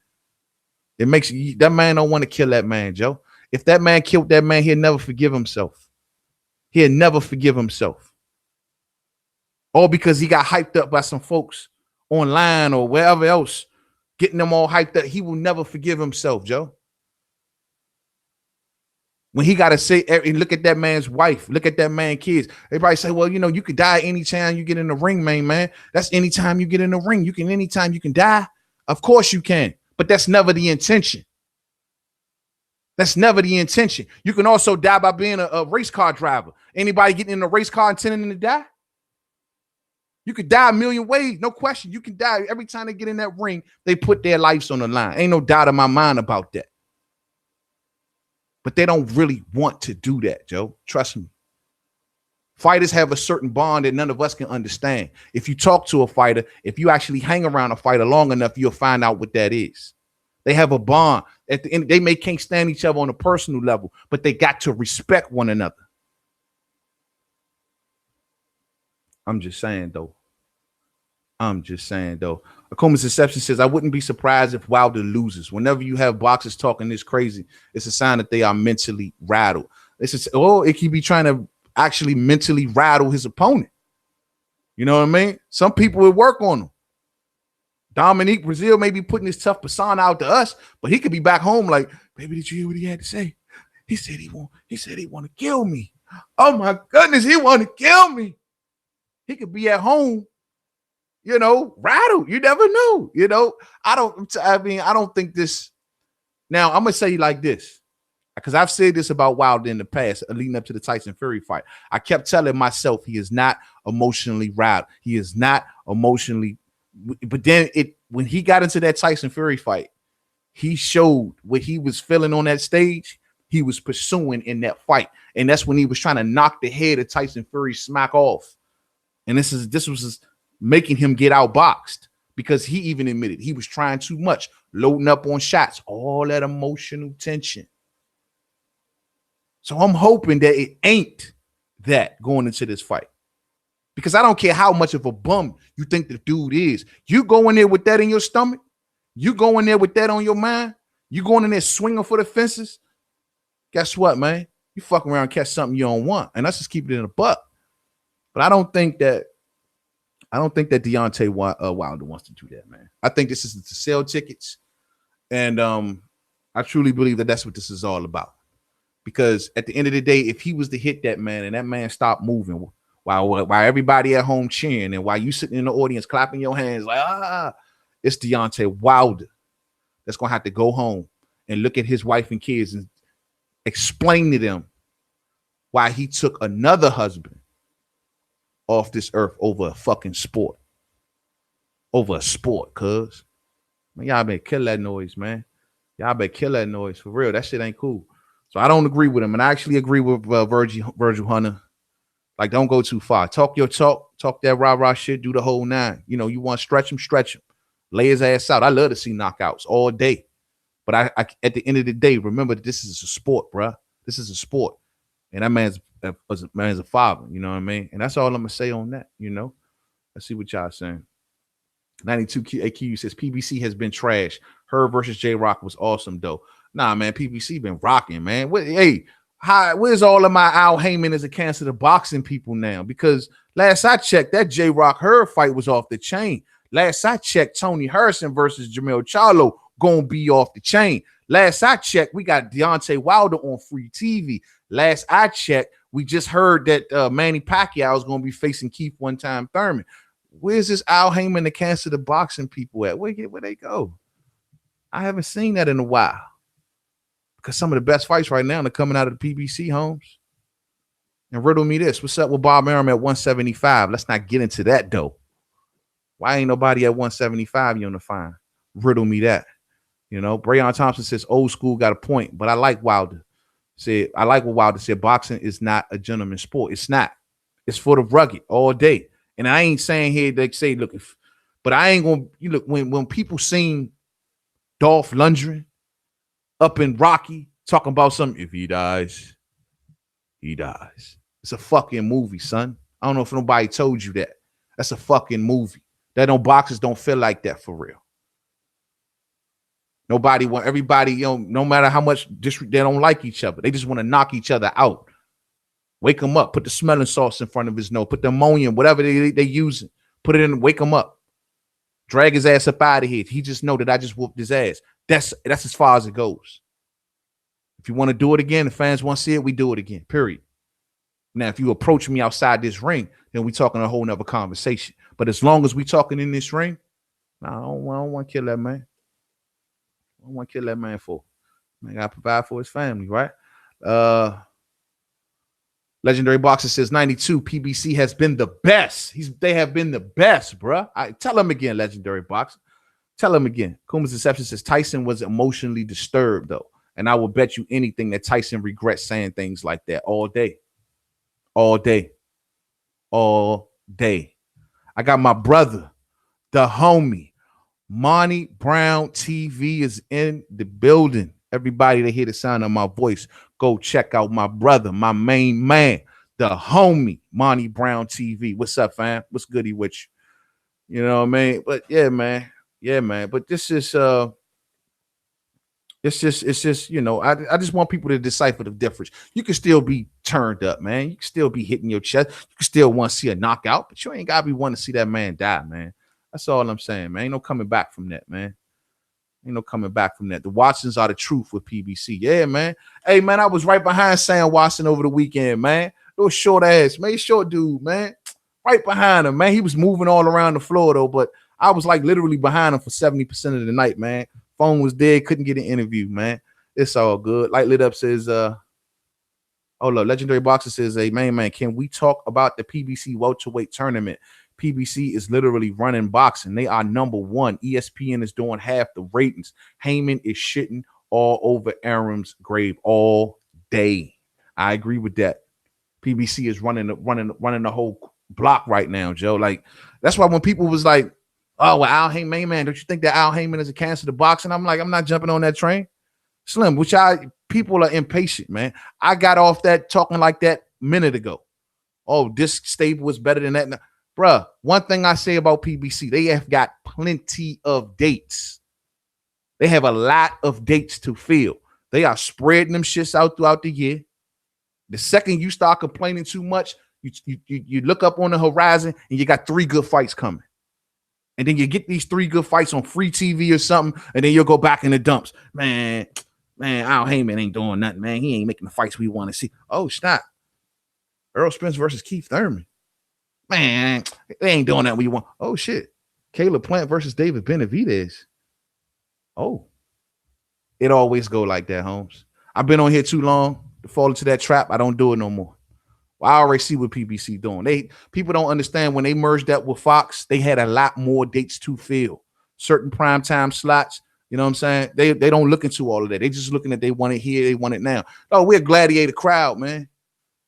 It makes that man don't want to kill that man, Joe. If that man killed that man, he'll never forgive himself. He'll never forgive himself. All because he got hyped up by some folks online or wherever else, getting them all hyped up. He will never forgive himself, Joe. When he got to say, look at that man's wife, look at that man's kids. Everybody say, well, you know, you could die anytime you get in the ring, man. That's anytime you get in the ring. Anytime you can die. Of course you can, but that's never the intention. That's never the intention. You can also die by being a race car driver. Anybody getting in a race car intending to die? You could die a million ways, no question. You can die every time they get in that ring. They put their lives on the line. Ain't no doubt in my mind about that. But they don't really want to do that, Joe. Trust me. Fighters have a certain bond that none of us can understand. If you talk to a fighter, if you actually hang around a fighter long enough, you'll find out what that is. They have a bond. At the end, they can't stand each other on a personal level, but they got to respect one another. I'm just saying, though. Akuma's Deception says, I wouldn't be surprised if Wilder loses. Whenever you have boxers talking this crazy, it's a sign that they are mentally rattled. It could be trying to actually mentally rattle his opponent. You know what I mean? Some people would work on him. Dominique Brazil may be putting his tough persona out to us, but he could be back home like, baby, did you hear what he had to say? He said he want to kill me. Oh my goodness, he want to kill me. He could be at home, you know, rattled. You never know. You know, I don't think this. Now, I'm going to say like this, because I've said this about Wilder in the past, leading up to the Tyson Fury fight. I kept telling myself he is not emotionally rattled. He is not emotionally. But then when he got into that Tyson Fury fight, he showed what he was feeling on that stage. He was pursuing in that fight. And that's when he was trying to knock the head of Tyson Fury smack off. And this was making him get outboxed, because he even admitted he was trying too much, loading up on shots, all that emotional tension. So I'm hoping that it ain't that going into this fight, because I don't care how much of a bum you think the dude is. You go in there with that in your stomach, you go in there with that on your mind, you going in there swinging for the fences. Guess what, man? You fuck around and catch something you don't want, and let's just keep it in a buck. But I don't think that Deontay Wilder wants to do that, man. I think this is to sell tickets, and I truly believe that that's what this is all about. Because at the end of the day, if he was to hit that man and that man stopped moving while everybody at home cheering and while you sitting in the audience clapping your hands like, it's Deontay Wilder that's gonna have to go home and look at his wife and kids and explain to them why he took another husband off this earth over a fucking sport. Over a sport, cuz. Man, y'all better kill that noise, man. Y'all better kill that noise for real. That shit ain't cool. So I don't agree with him. And I actually agree with Virgil Hunter. Like, don't go too far. Talk your talk that rah-rah shit, do the whole nine. You know, you want to stretch him. Lay his ass out. I love to see knockouts all day. But I at the end of the day, remember this is a sport, bruh. This is a sport. And that man's a father, you know what I mean? And that's all I'm gonna say on that, you know. Let's see what y'all saying. 92 AQ says PBC has been trash. Her versus J Rock was awesome though. Nah, man, PBC been rocking, man. Where's all of my Al Heyman as a cancer to boxing people now? Because last I checked, that J Rock Her fight was off the chain. Last I checked, Tony Harrison versus Jamel Charlo gonna be off the chain. Last I checked, we got Deontay Wilder on free TV. Last I checked, we just heard that Manny Pacquiao is gonna be facing Keith One Time Thurman. Where's this Al Heyman, the cancer to boxing people at? Where they go? I haven't seen that in a while. Because some of the best fights right now are coming out of the PBC, Holmes. And riddle me this. What's up with Bob Arum at 175? Let's not get into that, though. Why ain't nobody at 175 you on the fine? Riddle me that. You know, Brayon Thompson says old school got a point, but I like Wilder. I like what Wilder said. Boxing is not a gentleman's sport. It's not. It's for the rugged all day. And I ain't saying here they say, look, but I ain't gonna, you look, when people seen Dolph Lundgren up in Rocky talking about something, if he dies, he dies. It's a fucking movie, son. I don't know if nobody told you that. That's a fucking movie. That no boxers don't feel like that for real. Nobody want everybody, you know, no matter how much they don't like each other. They just want to knock each other out. Wake him up, put the smelling sauce in front of his nose, put the ammonia, whatever they using, put it in, wake him up. Drag his ass up out of here. He just know that I just whooped his ass. That's as far as it goes. If you want to do it again, the fans want to see it, we do it again, period. Now, if you approach me outside this ring, then we talking a whole nother conversation. But as long as we talking in this ring, I don't want to kill that man. I don't want to kill that man for. Man, got to provide for his family, right? Legendary Boxer says 92 PBC has been the best. They have been the best, bruh. Tell him again, Legendary Boxer. Tell him again. Kuma's Deception says Tyson was emotionally disturbed, though. And I will bet you anything that Tyson regrets saying things like that all day. All day. All day. I got my brother, the homie, Monty Brown TV is in the building. Everybody that hear the sound of my voice, go check out my brother, my main man, the homie, Monty Brown TV. What's up, fam? What's goody with you? You know what I mean? But yeah, man. Yeah, man. But this is it's just, you know, I just want people to decipher the difference. You can still be turned up, man. You can still be hitting your chest. You can still want to see a knockout, but you ain't gotta be wanting to see that man die, man. That's all I'm saying, man. Ain't no coming back from that, man. Ain't no coming back from that. The Watsons are the truth with PBC. Yeah, man. Hey, man, I was right behind Sam Watson over the weekend, man. Little short ass, man. Short dude, man. Right behind him, man. He was moving all around the floor, though, but I was like literally behind him for 70% of the night, man. Phone was dead. Couldn't get an interview, man. It's all good. Light Lit Up says, oh, look, Legendary Boxer says, hey, man, can we talk about the PBC welterweight tournament? PBC is literally running boxing. They are number one. ESPN is doing half the ratings. Heyman is shitting all over Arum's grave all day. I agree with that. PBC is running the whole block right now, Joe. Like, that's why when people was like, oh, well, Al Heyman, man, don't you think that Al Heyman is a cancer to boxing? I'm like, I'm not jumping on that train. Slim, people are impatient, man. I got off that talking like that a minute ago. Oh, this stable was better than that. Bruh, one thing I say about PBC, they have got plenty of dates. They have a lot of dates to fill. They are spreading them shits out throughout the year. The second you start complaining too much, you look up on the horizon and you got 3 good fights coming. And then you get these 3 good fights on free TV or something, and then you'll go back in the dumps. Man, Al Heyman ain't doing nothing, man. He ain't making the fights we want to see. Oh, stop. Errol Spence versus Keith Thurman. Man, they ain't doing that when you want. Oh, shit. Caleb Plant versus David Benavidez. Oh. It always go like that, Holmes. I've been on here too long to fall into that trap. I don't do it no more. Well, I already see what PBC doing. People don't understand when they merged that with Fox, they had a lot more dates to fill. Certain primetime slots, you know what I'm saying? They don't look into all of that. They just looking at they want it here, they want it now. Oh, we're a gladiator crowd, man.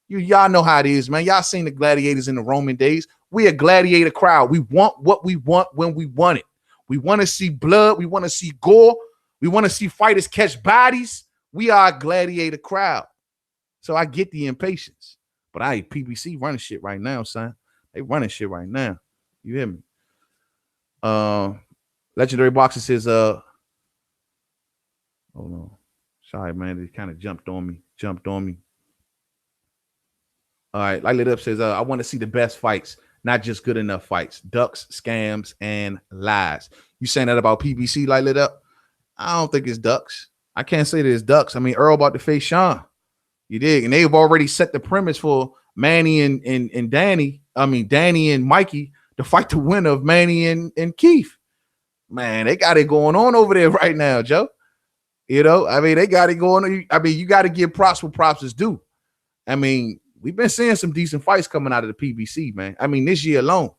Y'all know how it is, man. Y'all seen the gladiators in the Roman days. We a gladiator crowd. We want what we want when we want it. We want to see blood. We want to see gore. We want to see fighters catch bodies. We are a gladiator crowd. So I get the impatience. But PBC running shit right now, son. They running shit right now. You hear me? Legendary Boxer says, hold on. Sorry, man. It kind of jumped on me. All right. Light Lit Up says, I want to see the best fights, not just good enough fights. Ducks, scams, and lies. You saying that about PBC, Light Lit Up? I don't think it's ducks. I can't say that it's ducks. I mean, Earl about to face Sean. You dig? And they've already set the premise for Manny and Danny. I mean, Danny and Mikey to fight the winner of Manny and Keith. Man, they got it going on over there right now, Joe. You know, I mean, they got it going on. I mean, you got to give props where props is due. I mean, we've been seeing some decent fights coming out of the PBC, man. I mean, this year alone,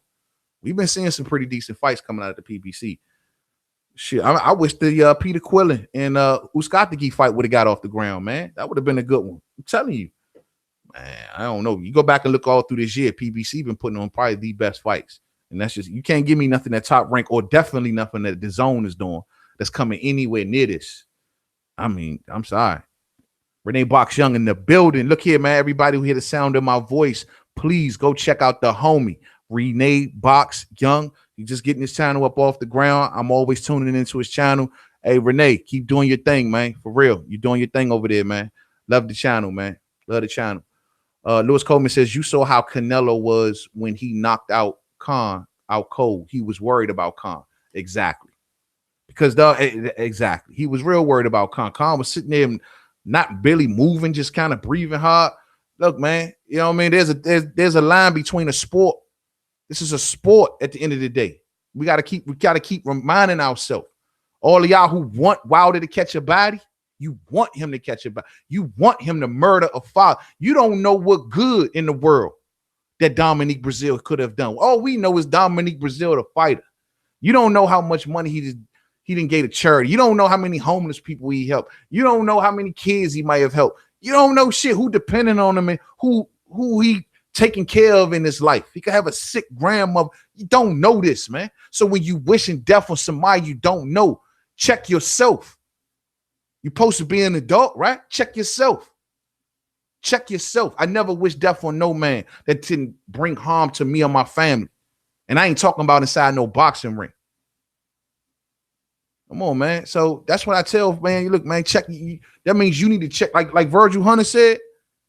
we've been seeing some pretty decent fights coming out of the PBC. Shit, I wish the Peter Quillen and Uskategi fight would have got off the ground, man. That would have been a good one. I'm telling you, man. I don't know. You go back and look all through this year, PBC been putting on probably the best fights, and that's just, you can't give me nothing that Top Rank or definitely nothing that the Zone is doing that's coming anywhere near this. I mean, I'm sorry. Renee Box Young in the building. Look here, man. Everybody who hear the sound of my voice, please go check out the homie Renee Box Young. He's just getting his channel up off the ground. I'm always tuning into his channel. Hey, Renee, keep doing your thing, man. For real. You're doing your thing over there, man. Love the channel, man. Love the channel. Lewis Coleman says, you saw how Canelo was when he knocked out Khan out cold. He was worried about Khan. Exactly. Because exactly. He was real worried about Khan. Khan was sitting there not barely moving, just kind of breathing hard. Look, man, you know what I mean? There's a line between a sport. This is a sport at the end of the day. We gotta keep reminding ourselves. All of y'all who want Wilder to catch a body, you want him to catch a body. You want him to murder a father. You don't know what good in the world that Dominique Brazil could have done. All we know is Dominique Brazil, the fighter. You don't know how much money he didn't give to charity. You don't know how many homeless people he helped. You don't know how many kids he might have helped. You don't know shit who depending on him and who he taking care of in his life. He could have a sick grandmother. You don't know this, man. So when you wishing death on somebody you don't know, check yourself. You're supposed to be an adult, right? Check yourself. Check yourself. I never wish death on no man that didn't bring harm to me or my family. And I ain't talking about inside no boxing ring. Come on, man. So that's what I tell, man. You look, man, check. That means you need to check. Like Virgil Hunter said,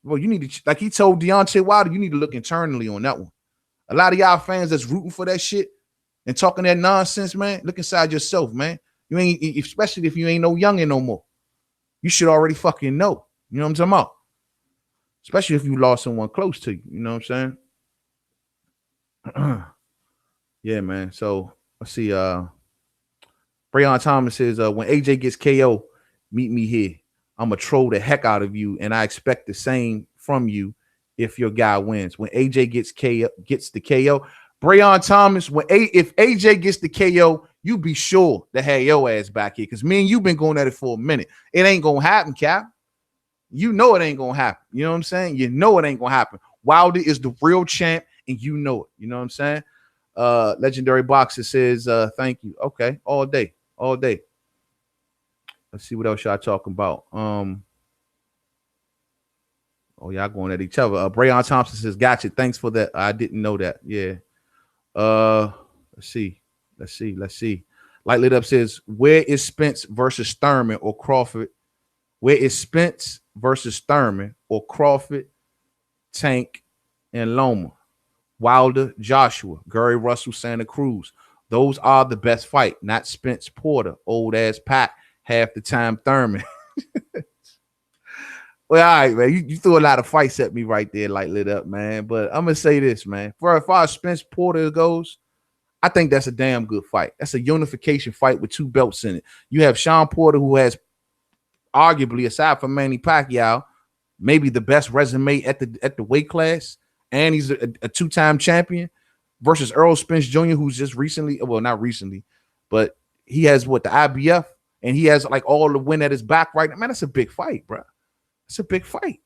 well, you need to, like he told Deontay Wilder, you need to look internally on that one. A lot of y'all fans that's rooting for that shit and talking that nonsense, man, look inside yourself, man. You ain't, especially if you ain't no youngin' no more. You should already fucking know. You know what I'm talking about? Especially if you lost someone close to you. You know what I'm saying? Yeah, man. So let's see. Breon Thomas says, when AJ gets KO, meet me here. I'm going to troll the heck out of you, and I expect the same from you if your guy wins. When AJ gets the KO, Breon Thomas, if AJ gets the KO, you be sure to have your ass back here, because me and you been going at it for a minute. It ain't going to happen, Cap. You know it ain't going to happen. You know what I'm saying? You know it ain't going to happen. Wilder is the real champ, and you know it. You know what I'm saying? Legendary Boxer says, thank you. Okay, all day. Let's see what else y'all talking about. Oh, y'all going at each other. Breon Thompson says, gotcha. Thanks for that. I didn't know that. Yeah. Let's see. Light Lit Up says, where is Spence versus Thurman or Crawford? Where is Spence versus Thurman or Crawford, Tank, and Loma? Wilder, Joshua, Gary Russell, Santa Cruz. Those are the best fight, not Spence Porter, old ass Pac, half the time Thurman. Well, all right, man. You threw a lot of fights at me right there, Light Lit Up, man. But I'm gonna say this, man. As far as Spence Porter goes, I think that's a damn good fight. That's a unification fight with two belts in it. You have Sean Porter, who has arguably, aside from Manny Pacquiao, maybe the best resume at the weight class, and he's a two-time champion, versus Earl Spence Jr., who's just recently, well, not recently, but he has the IBF, and he has like all the win at his back right now. Man, that's a big fight, bro. It's a big fight.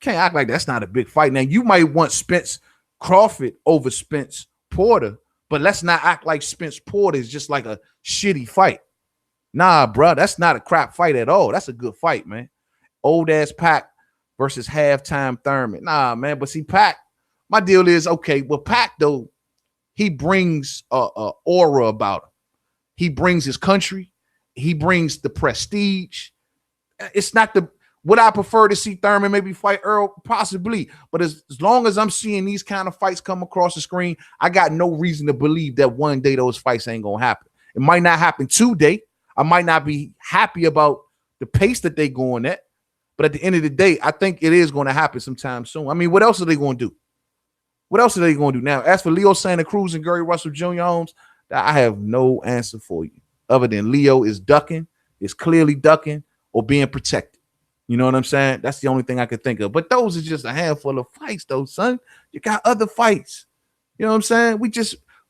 Can't act like that's not a big fight. Now, you might want Spence Crawford over Spence Porter, but let's not act like Spence Porter is just like a shitty fight. Nah, bro, that's not a crap fight at all. That's a good fight, man. Old ass Pac versus halftime Thurman. Nah, man. But see, Pac, my deal is okay. Well, Pac though, he brings a aura about him. He brings his country. He brings the prestige. It's not the would I prefer to see Thurman maybe fight Earl? Possibly. But as long as I'm seeing these kind of fights come across the screen, I got no reason to believe that one day those fights ain't gonna happen. It might not happen today. I might not be happy about the pace that they going at, but at the end of the day, I think it is going to happen sometime soon. I mean, what else are they going to do? What else are they going to do now? As for Leo Santa Cruz and Gary Russell Jr. Holmes, I have no answer for you other than Leo is ducking, is clearly ducking, or being protected. You know what I'm saying? That's the only thing I could think of. But those are just a handful of fights, though, son. You got other fights. You know what I'm saying?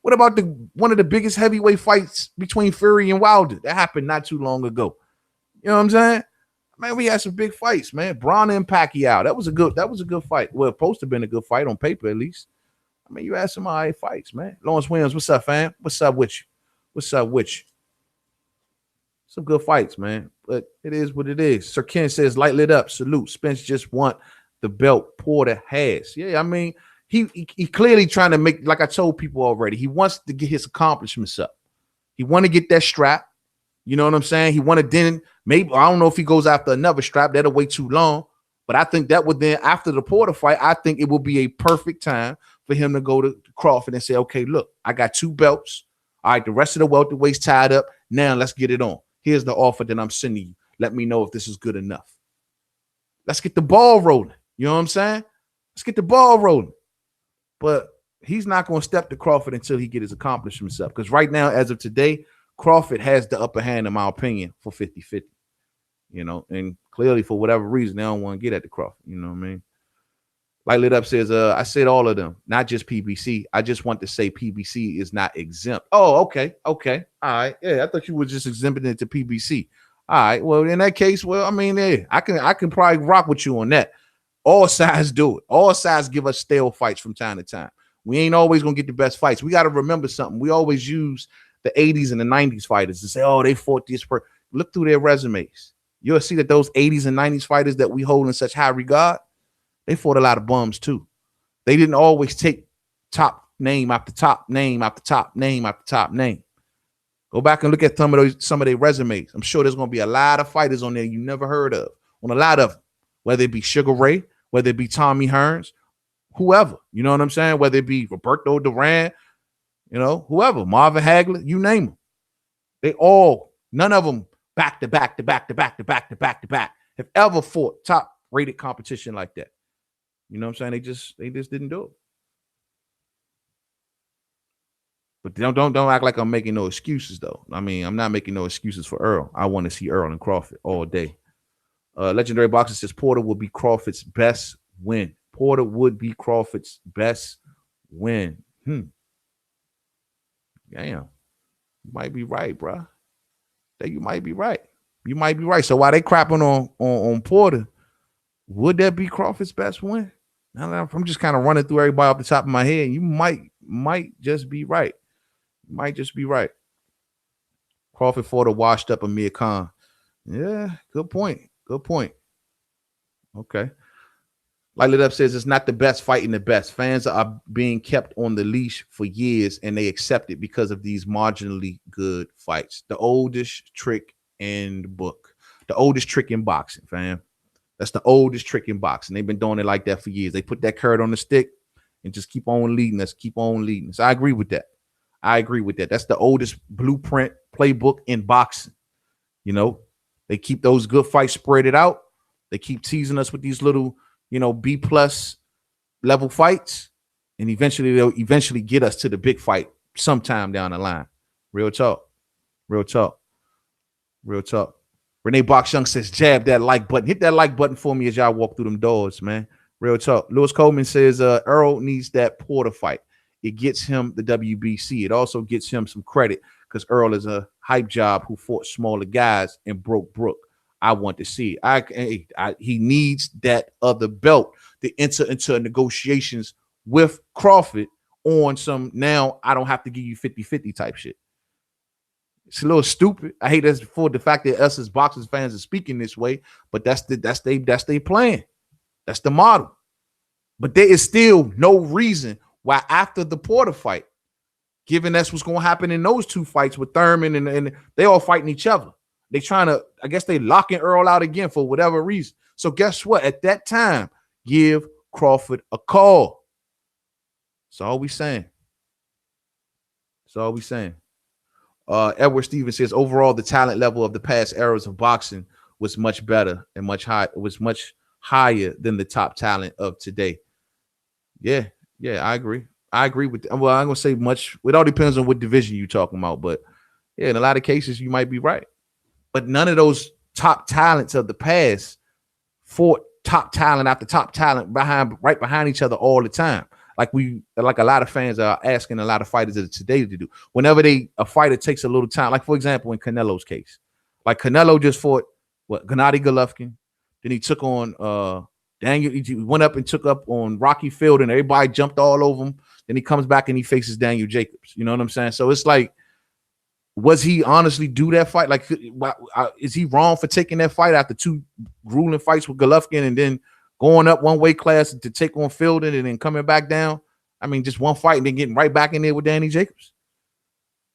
What about one of the biggest heavyweight fights between Fury and Wilder? That happened not too long ago. You know what I'm saying? Man, we had some big fights, man. Braun and Pacquiao. That was a good fight. Well, supposed to have been a good fight on paper, at least. I mean, you had some all right fights, man. Lawrence Williams, what's up, fam? What's up with you? What's up with you? Some good fights, man. But it is what it is. Sir Ken says, light lit up. Salute. Spence just want the belt Porter has. Yeah, I mean, he clearly trying to make, like I told people already, he wants to get his accomplishments up. He want to get that strap. You know what I'm saying? He wanted then maybe I don't know if he goes after another strap. That'll wait too long. But I think that would then after the Porter fight, I think it will be a perfect time for him to go to Crawford and say, okay, look, I got 2 belts. All right, the rest of the welterweight's tied up. Now let's get it on. Here's the offer that I'm sending you. Let me know if this is good enough. Let's get the ball rolling. You know what I'm saying? Let's get the ball rolling. But he's not going to step to Crawford until he get his accomplishments up. Because right now, as of today, Crawford has the upper hand, in my opinion, for 50-50. You know, and clearly for whatever reason, they don't want to get at the Crawford. You know what I mean? Light Lit Up says, I said all of them, not just PBC. I just want to say PBC is not exempt. Oh, okay. Okay. All right. Yeah, I thought you were just exempting it to PBC. All right. Well, in that case, well, I mean, yeah, I can probably rock with you on that. All sides do it. All sides give us stale fights from time to time. We ain't always going to get the best fights. We got to remember something. We always use the 80s and the 90s fighters to say, oh, they fought this. Look through their resumes. You'll see that those 80s and 90s fighters that we hold in such high regard, they fought a lot of bums too. They didn't always take top name after top name after top name after top name. Go back and look at some of their resumes. I'm sure there's going to be a lot of fighters on there you never heard of. On a lot of them, whether it be Sugar Ray, whether it be Tommy Hearns, whoever. You know what I'm saying? Whether it be Roberto Duran, you know, whoever, Marvin Hagler, you name them. They all, none of them back to back have ever fought top rated competition like that. You know what I'm saying? They just didn't do it. But don't act like I'm making no excuses though. I mean, I'm not making no excuses for Earl. I want to see Earl and Crawford all day. Legendary Boxer says Porter would be Crawford's best win. Porter would be Crawford's best win. Damn. You might be right, bro. You might be right. You might be right. So while they crapping on Porter, would that be Crawford's best win? Now I'm just kind of running through everybody off the top of my head. You might just be right. You might just be right. Crawford fought a washed up Amir Khan. Yeah, good point. Good point. Okay. Light Lit Up says it's not the best fighting the best. Fans are being kept on the leash for years and they accept it because of these marginally good fights. The oldest trick in the book. The oldest trick in boxing, fam. That's the oldest trick in boxing. They've been doing it like that for years. They put that carrot on the stick and just keep on leading us, keep on leading us. I agree with that. That's the oldest blueprint playbook in boxing. You know, they keep those good fights spread it out. They keep teasing us with these little, you know, B+ level fights. And eventually they'll get us to the big fight sometime down the line. Real talk. Real talk. Real talk. Renee Box Young says, jab that like button. Hit that like button for me as y'all walk through them doors, man. Real talk. Lewis Coleman says, Earl needs that Porter fight. It gets him the WBC. It also gets him some credit because Earl is a hype job who fought smaller guys and broke Brook. I want to see it. He needs that other belt to enter into negotiations with Crawford on some, now I don't have to give you 50-50 type shit. It's a little stupid. I hate that for the fact that us as boxers fans are speaking this way, but that's they plan. That's the model. But there is still no reason why after the Porter fight, given that's what's going to happen in those two fights with Thurman and they all fighting each other. They trying to, I guess they locking Earl out again for whatever reason. So guess what? At that time, give Crawford a call. That's all we saying. That's all we saying. Edward Stevens says overall the talent level of the past eras of boxing was much better and much higher than the top talent of today. Yeah, I agree. I agree with. Well, I'm gonna say much. It all depends on what division you're talking about, but yeah, in a lot of cases you might be right. But none of those top talents of the past fought top talent after top talent right behind each other all the time. Like a lot of fans are asking a lot of fighters of today to do. Whenever a fighter takes a little time, like for example in Canelo's case, like Canelo just fought Gennady Golovkin, then he took on Daniel. He went up and took up on Rocky Field, and everybody jumped all over him. Then he comes back and he faces Daniel Jacobs. You know what I'm saying? So it's like, was he honestly do that fight? Like, is he wrong for taking that fight after two grueling fights with Golovkin and then going up one weight class to take on Fielden and then coming back down? I mean, just one fight and then getting right back in there with Danny Jacobs.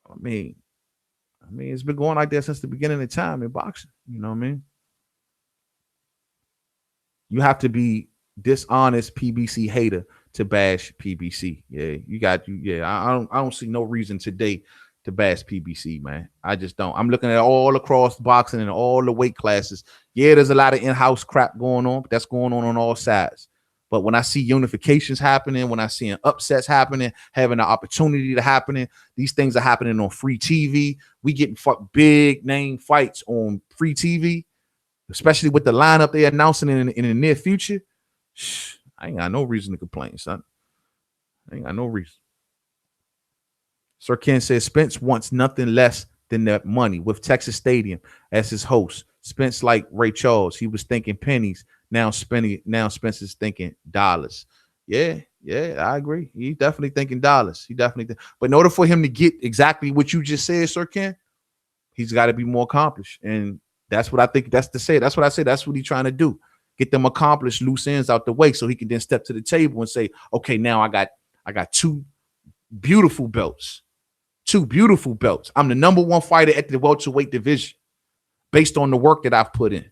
I mean, it's been going like that since the beginning of time in boxing. You know what I mean? You have to be dishonest PBC hater to bash PBC. Yeah, you got you. Yeah, I don't see no reason today to bash PBC, man. I just don't. I'm looking at all across boxing and all the weight classes. Yeah, there's a lot of in-house crap going on, but that's going on all sides. But when I see unifications happening, when I see upsets happening, having the opportunity to happening, these things are happening on free TV. We getting big name fights on free TV, especially with the lineup they're announcing in the near future. I ain't got no reason to complain, son. I ain't got no reason. Sir Ken says Spence wants nothing less than that money with Texas Stadium as his host. Spence like Ray Charles. He was thinking pennies. Now Spence is thinking dollars. Yeah, I agree. He's definitely thinking dollars. But in order for him to get exactly what you just said, Sir Ken, he's got to be more accomplished. And that's what I think. That's what I say. That's what he's trying to do. Get them accomplished loose ends out the way so he can then step to the table and say, okay, now I got two beautiful belts. I'm the number one fighter at the welterweight division based on the work that I've put in.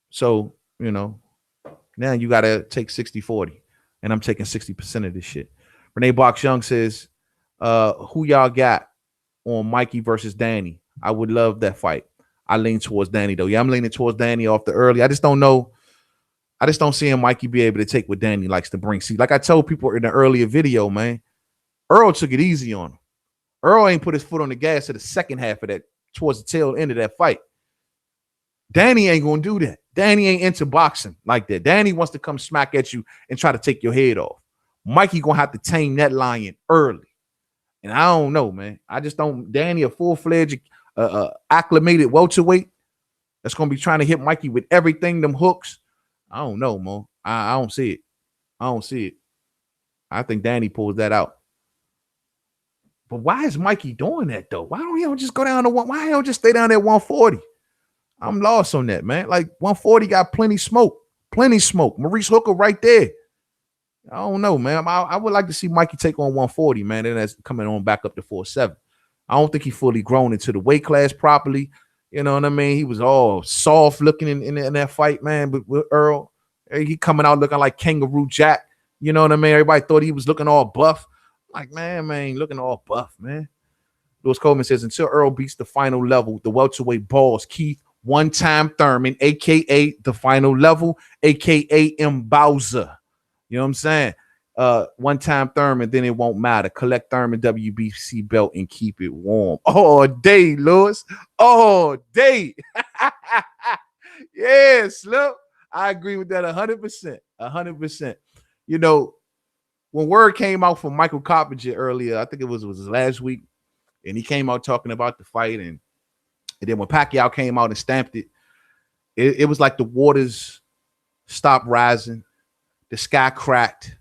So, now you got to take 60-40, and I'm taking 60% of this shit. Renee Box Young says, who y'all got on Mikey versus Danny? I would love that fight. I lean towards Danny, though. Yeah, I'm leaning towards Danny off the early. I just don't know. I just don't see him, Mikey, be able to take what Danny likes to bring. See, like I told people in the earlier video, man, Earl took it easy on him. Earl ain't put his foot on the gas to the second half of that, towards the tail end of that fight. Danny ain't going to do that. Danny ain't into boxing like that. Danny wants to come smack at you and try to take your head off. Mikey going to have to tame that lion early. And I don't know, man. I just don't. Danny, a full-fledged, acclimated welterweight that's going to be trying to hit Mikey with everything, them hooks. I don't know, Mo. I don't see it. I think Danny pulls that out. But why is Mikey doing that, though? Why don't he just go down to one? Why don't he just stay down at 140? I'm lost on that, man. Like 140 got plenty smoke. Maurice Hooker right there. I don't know, man. I would like to see Mikey take on 140, man. And that's coming on back up to 4-7. I don't think he fully grown into the weight class properly. You know what I mean? He was all soft looking in that fight, man. But with Earl, he coming out looking like Kangaroo Jack. You know what I mean? Everybody thought he was looking all buff. Like, man, looking all buff, man. Lewis Coleman says, until Earl beats the final level, the welterweight balls Keith one-time Thurman, a.k.a. the final level, a.k.a. M. Bowser. You know what I'm saying? One-time Thurman, then it won't matter. Collect Thurman WBC belt and keep it warm. All day, Lewis. All day. Yeah, Slip. I agree with that 100%. 100%. When word came out from Michael Coppinger earlier, I think it was last week, and he came out talking about the fight, and then when Pacquiao came out and stamped it, it was like the waters stopped rising, the sky cracked,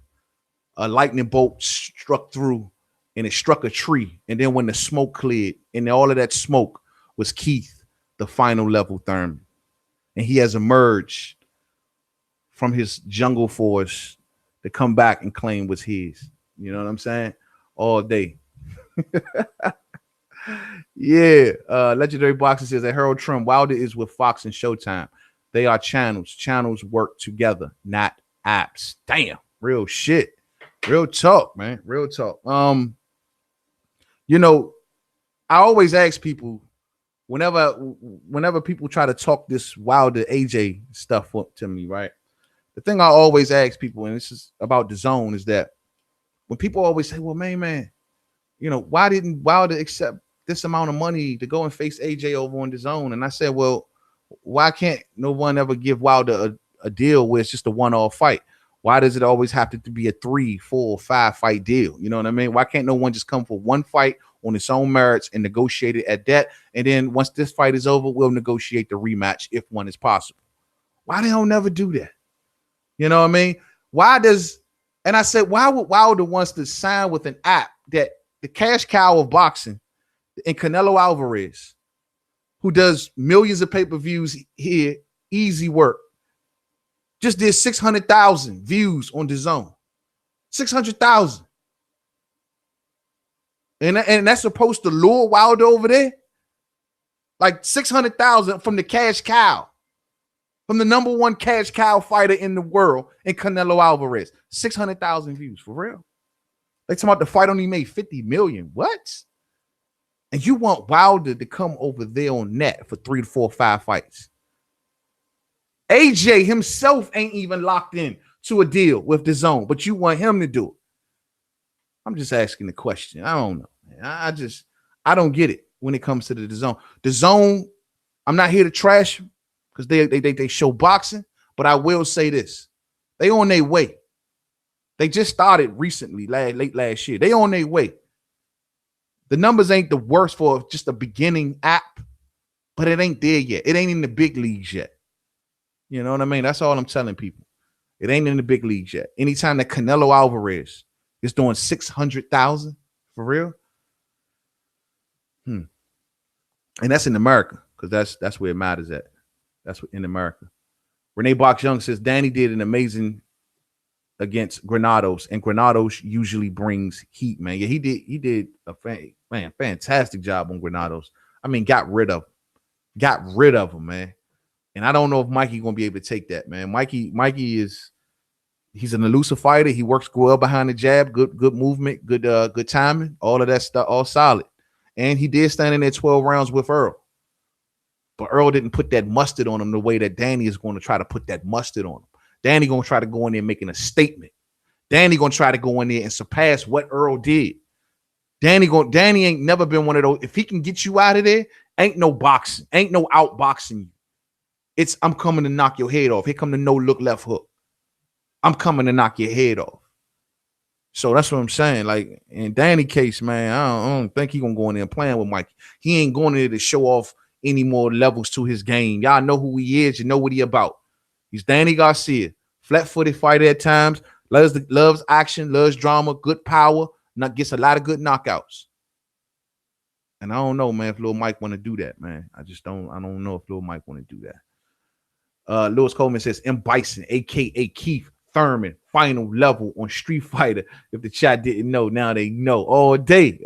a lightning bolt struck through, and it struck a tree. And then when the smoke cleared, and all of that smoke was Keith, the final level Thurman. And he has emerged from his jungle forest to come back and claim what's his. You know what I'm saying? All day. Yeah. Legendary Boxing says that Harold Trim, Wilder is with Fox and Showtime. They are channels. Channels work together, not apps. Damn. Real shit. Real talk, man. Real talk. You know, I always ask people whenever people try to talk this Wilder AJ stuff up to me, right? The thing I always ask people, and this is about the zone, is that when people always say, well, man, you know, why didn't Wilder accept this amount of money to go and face AJ over on the zone? And I said, well, why can't no one ever give Wilder a deal where it's just a one-off fight? Why does it always have to be a 3, 4, 5 fight deal? You know what I mean? Why can't no one just come for one fight on its own merits and negotiate it at that? And then once this fight is over, we'll negotiate the rematch if one is possible. Why they don't never do that? You know what I mean? And I said, why would Wilder wants to sign with an app that the cash cow of boxing and Canelo Alvarez, who does millions of pay-per-views here, easy work, just did 600,000 views on the zone. 600,000. And that's supposed to lure Wilder over there? Like 600,000 from the cash cow. From the number one cash cow fighter in the world, in Canelo Alvarez. 600,000 views, for real. They talking about the fight only made 50 million. What? And you want Wilder to come over there on net for 3 to 4, 5 fights. AJ himself ain't even locked in to a deal with the zone, but you want him to do it. I'm just asking the question. I don't know, man. I don't get it when it comes to the zone. The zone, I'm not here to trash them because they show boxing, but I will say this. They on their way. They just started recently, late last year. They on their way. The numbers ain't the worst for just a beginning app, but it ain't there yet. It ain't in the big leagues yet. You know what I mean? That's all I'm telling people. It ain't in the big leagues yet. Anytime that Canelo Alvarez is doing 600,000 for real, and that's in America because that's where it matters at. That's in America. Renee Box Young says Danny did an amazing against Granados, and Granados usually brings heat, man. Yeah, he did a fantastic job on Granados. I mean, got rid of him, man. And I don't know if Mikey gonna be able to take that, man. Mikey he's an elusive fighter. He works well behind the jab, good movement, good timing, all of that stuff, all solid. And he did stand in there 12 rounds with Earl. But Earl didn't put that mustard on him the way that Danny is going to try to put that mustard on him. Danny gonna try to go in there making a statement. Danny gonna try to go in there and surpass what Earl did. Danny ain't never been one of those. If he can get you out of there, ain't no boxing, ain't no outboxing you. It's I'm coming to knock your head off. Here come the no look left hook. I'm coming to knock your head off. So that's what I'm saying. Like in Danny case, man, I don't think he gonna go in there and playing with Mikey. He ain't going in there to show off any more levels to his game. Y'all know who he is. You know what he about. He's Danny Garcia, flat-footed fighter at times. Loves action, loves drama, good power. Gets a lot of good knockouts. And I don't know, man, if Lil Mike want to do that, man. I don't know if Lil Mike want to do that. Lewis Coleman says M. Bison, aka Keith Thurman, final level on Street Fighter. If the chat didn't know, now they know. All day.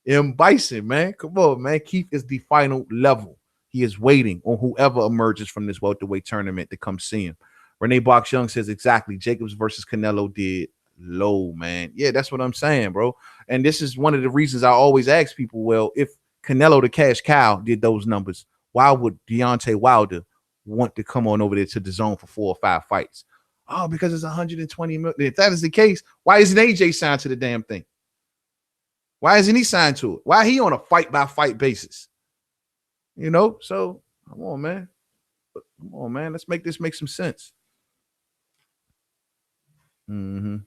M. Bison, man. Come on, man. Keith is the final level. He is waiting on whoever emerges from this welterweight tournament to come see him. Renee Box Young says exactly. Jacobs versus Canelo did low, man. Yeah, that's what I'm saying, bro. And this is one of the reasons I always ask people, well, if Canelo the cash cow did those numbers, why would Deontay Wilder want to come on over there to the zone for 4 or 5 fights? Oh, because it's 120 million. If that is the case, why isn't AJ signed to the damn thing? Why isn't he signed to it? Why he on a fight-by-fight basis? You know, so come on, man. Let's make this make some sense. Sir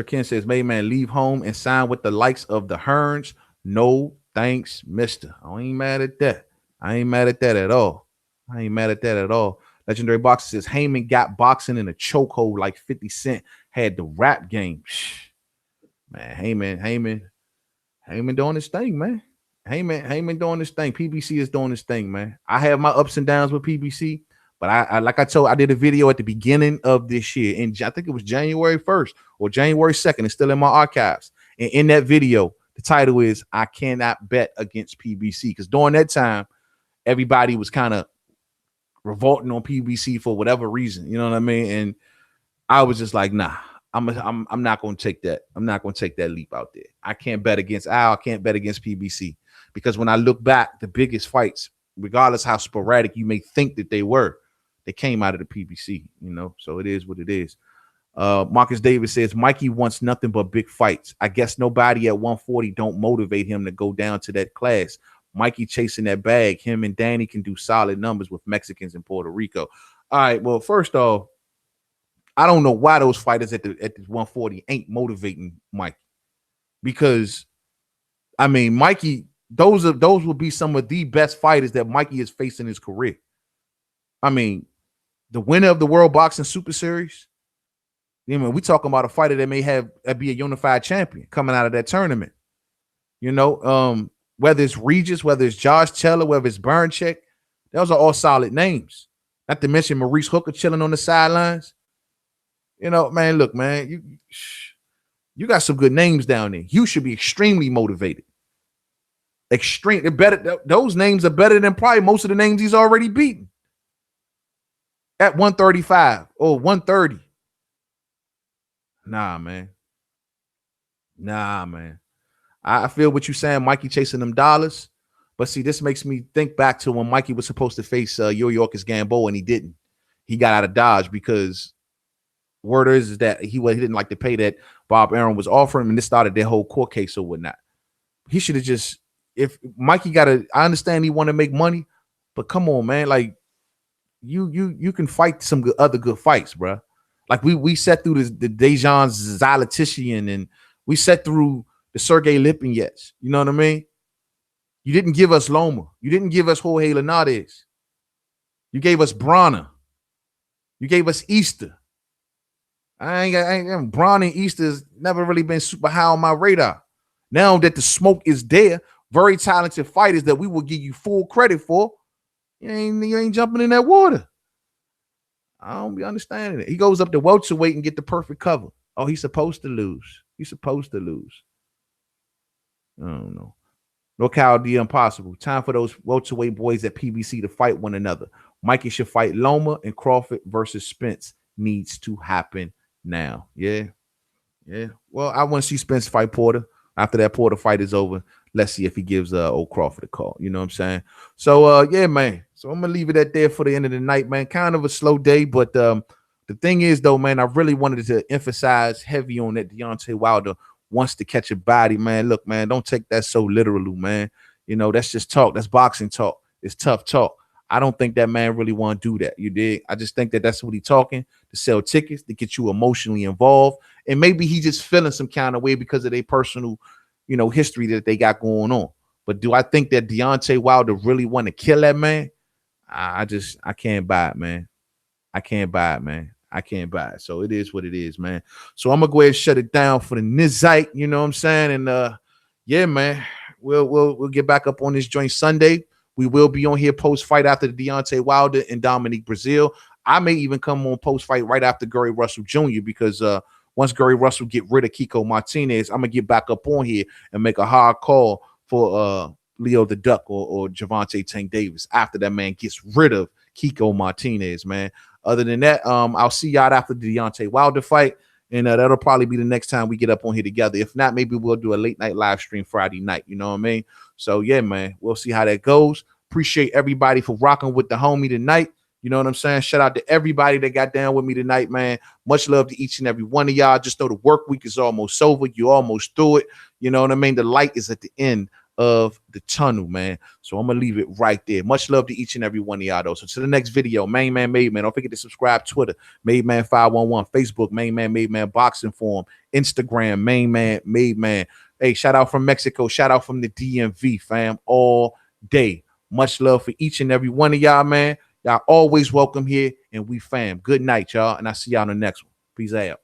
Ken says, man, leave home and sign with the likes of the Hearns. No thanks, mister. I ain't mad at that. I ain't mad at that at all. Legendary Boxer says, Heyman got boxing in a chokehold like 50 Cent had the rap game. Man, Heyman doing his thing, man. Heyman doing his thing. PBC is doing his thing, man. I have my ups and downs with PBC, but I like I did a video at the beginning of this year, and I think it was January 1st or January 2nd. It's still in my archives. And in that video, the title is "I Cannot Bet Against PBC," because during that time, everybody was kind of revolting on PBC for whatever reason. You know what I mean? And I was just like, nah. I'm not going to take that. I'm not going to take that leap out there. I can't bet against Al. I can't bet against PBC, because when I look back, the biggest fights, regardless how sporadic you may think that they were, they came out of the PBC, you know? So it is what it is. Marcus Davis says, Mikey wants nothing but big fights. I guess nobody at 140 don't motivate him to go down to that class. Mikey chasing that bag. Him and Danny can do solid numbers with Mexicans in Puerto Rico. All right, well, first off, I don't know why those fighters at the 140 ain't motivating Mikey, because I mean, Mikey, those would be some of the best fighters that Mikey has faced in his career. I mean, the winner of the World Boxing Super Series. You know, we talking about a fighter that may be a unified champion coming out of that tournament. You know, whether it's Regis, whether it's Josh Taylor, whether it's Berncheck, those are all solid names. Not to mention Maurice Hooker chilling on the sidelines. You know, man, look, man, you got some good names down there. You should be extremely motivated. Extreme, better. Those names are better than probably most of the names he's already beaten at 135 or 130. Nah, man. I feel what you're saying, Mikey chasing them dollars. But see, this makes me think back to when Mikey was supposed to face Yorkis Gamboa, and he didn't. He got out of Dodge because word is that he didn't like the pay that Bob Arum was offering, and this started their whole court case or whatnot. He should have just, if Mikey I understand he want to make money, but come on, man, like you can fight some other good fights, bro. Like we sat through the Dejan Zalatichian, and we sat through the Sergey Lipinets. You know what I mean? You didn't give us Loma. You didn't give us Jorge Linares. You gave us Bronner. You gave us Easter. Braun and Easter has never really been super high on my radar. Now that the smoke is there, very talented fighters that we will give you full credit for, you ain't jumping in that water. I don't be understanding it. He goes up to welterweight and get the perfect cover. Oh, he's supposed to lose. I don't know. NorCal the impossible. Time for those welterweight boys at PBC to fight one another. Mikey should fight Loma, and Crawford versus Spence needs to happen now. Yeah. Well, I want to see Spence fight Porter. After that Porter fight is over, let's see if he gives old Crawford a call. You know what I'm saying? So yeah, man. So I'm gonna leave it at there for the end of the night, man. Kind of a slow day, but the thing is, though, man, I really wanted to emphasize heavy on that Deontay Wilder wants to catch a body, man. Look, man, don't take that so literally, man. You know, that's just talk. That's boxing talk. It's tough talk. I don't think that man really want to do that. You dig? I just think that that's what he's talking, to sell tickets, to get you emotionally involved. And maybe he just feeling some kind of way because of their personal, you know, history that they got going on. But do I think that Deontay Wilder really want to kill that man? I can't buy it, man. I can't buy it. So it is what it is, man. So I'm gonna go ahead and shut it down for the Nizite, you know what I'm saying? And yeah, man, we'll get back up on this joint Sunday. We will be on here post-fight after the Deontay Wilder and Dominique Brazil. I may even come on post-fight right after Gary Russell Jr. because once Gary Russell get rid of Kiko Martinez, I'm gonna get back up on here and make a hard call for Leo the Duck or Javante Tank Davis after that man gets rid of Kiko Martinez, man. Other than that, I'll see y'all after the Deontay Wilder fight, and that'll probably be the next time we get up on here together. If not, maybe we'll do a late night live stream Friday night. You know what I mean? So yeah, man, we'll see how that goes. Appreciate everybody for rocking with the homie tonight. You know what I'm saying? Shout out to everybody that got down with me tonight, man. Much love to each and every one of y'all. Just know the work week is almost over. You almost through it. You know what I mean? The light is at the end of the tunnel, man. So I'm gonna leave it right there. Much love to each and every one of y'all, though. So to the next video, Main Man Made Man. Don't forget to subscribe. Twitter, Made Man 511. Facebook, Main Man Made Man Boxing Forum. Instagram, Main Man Made Man. Hey, shout out from Mexico. Shout out from the DMV, fam. All day. Much love for each and every one of y'all, man. Y'all always welcome here, and we fam. Good night, y'all, and I'll see y'all on the next one. Peace out.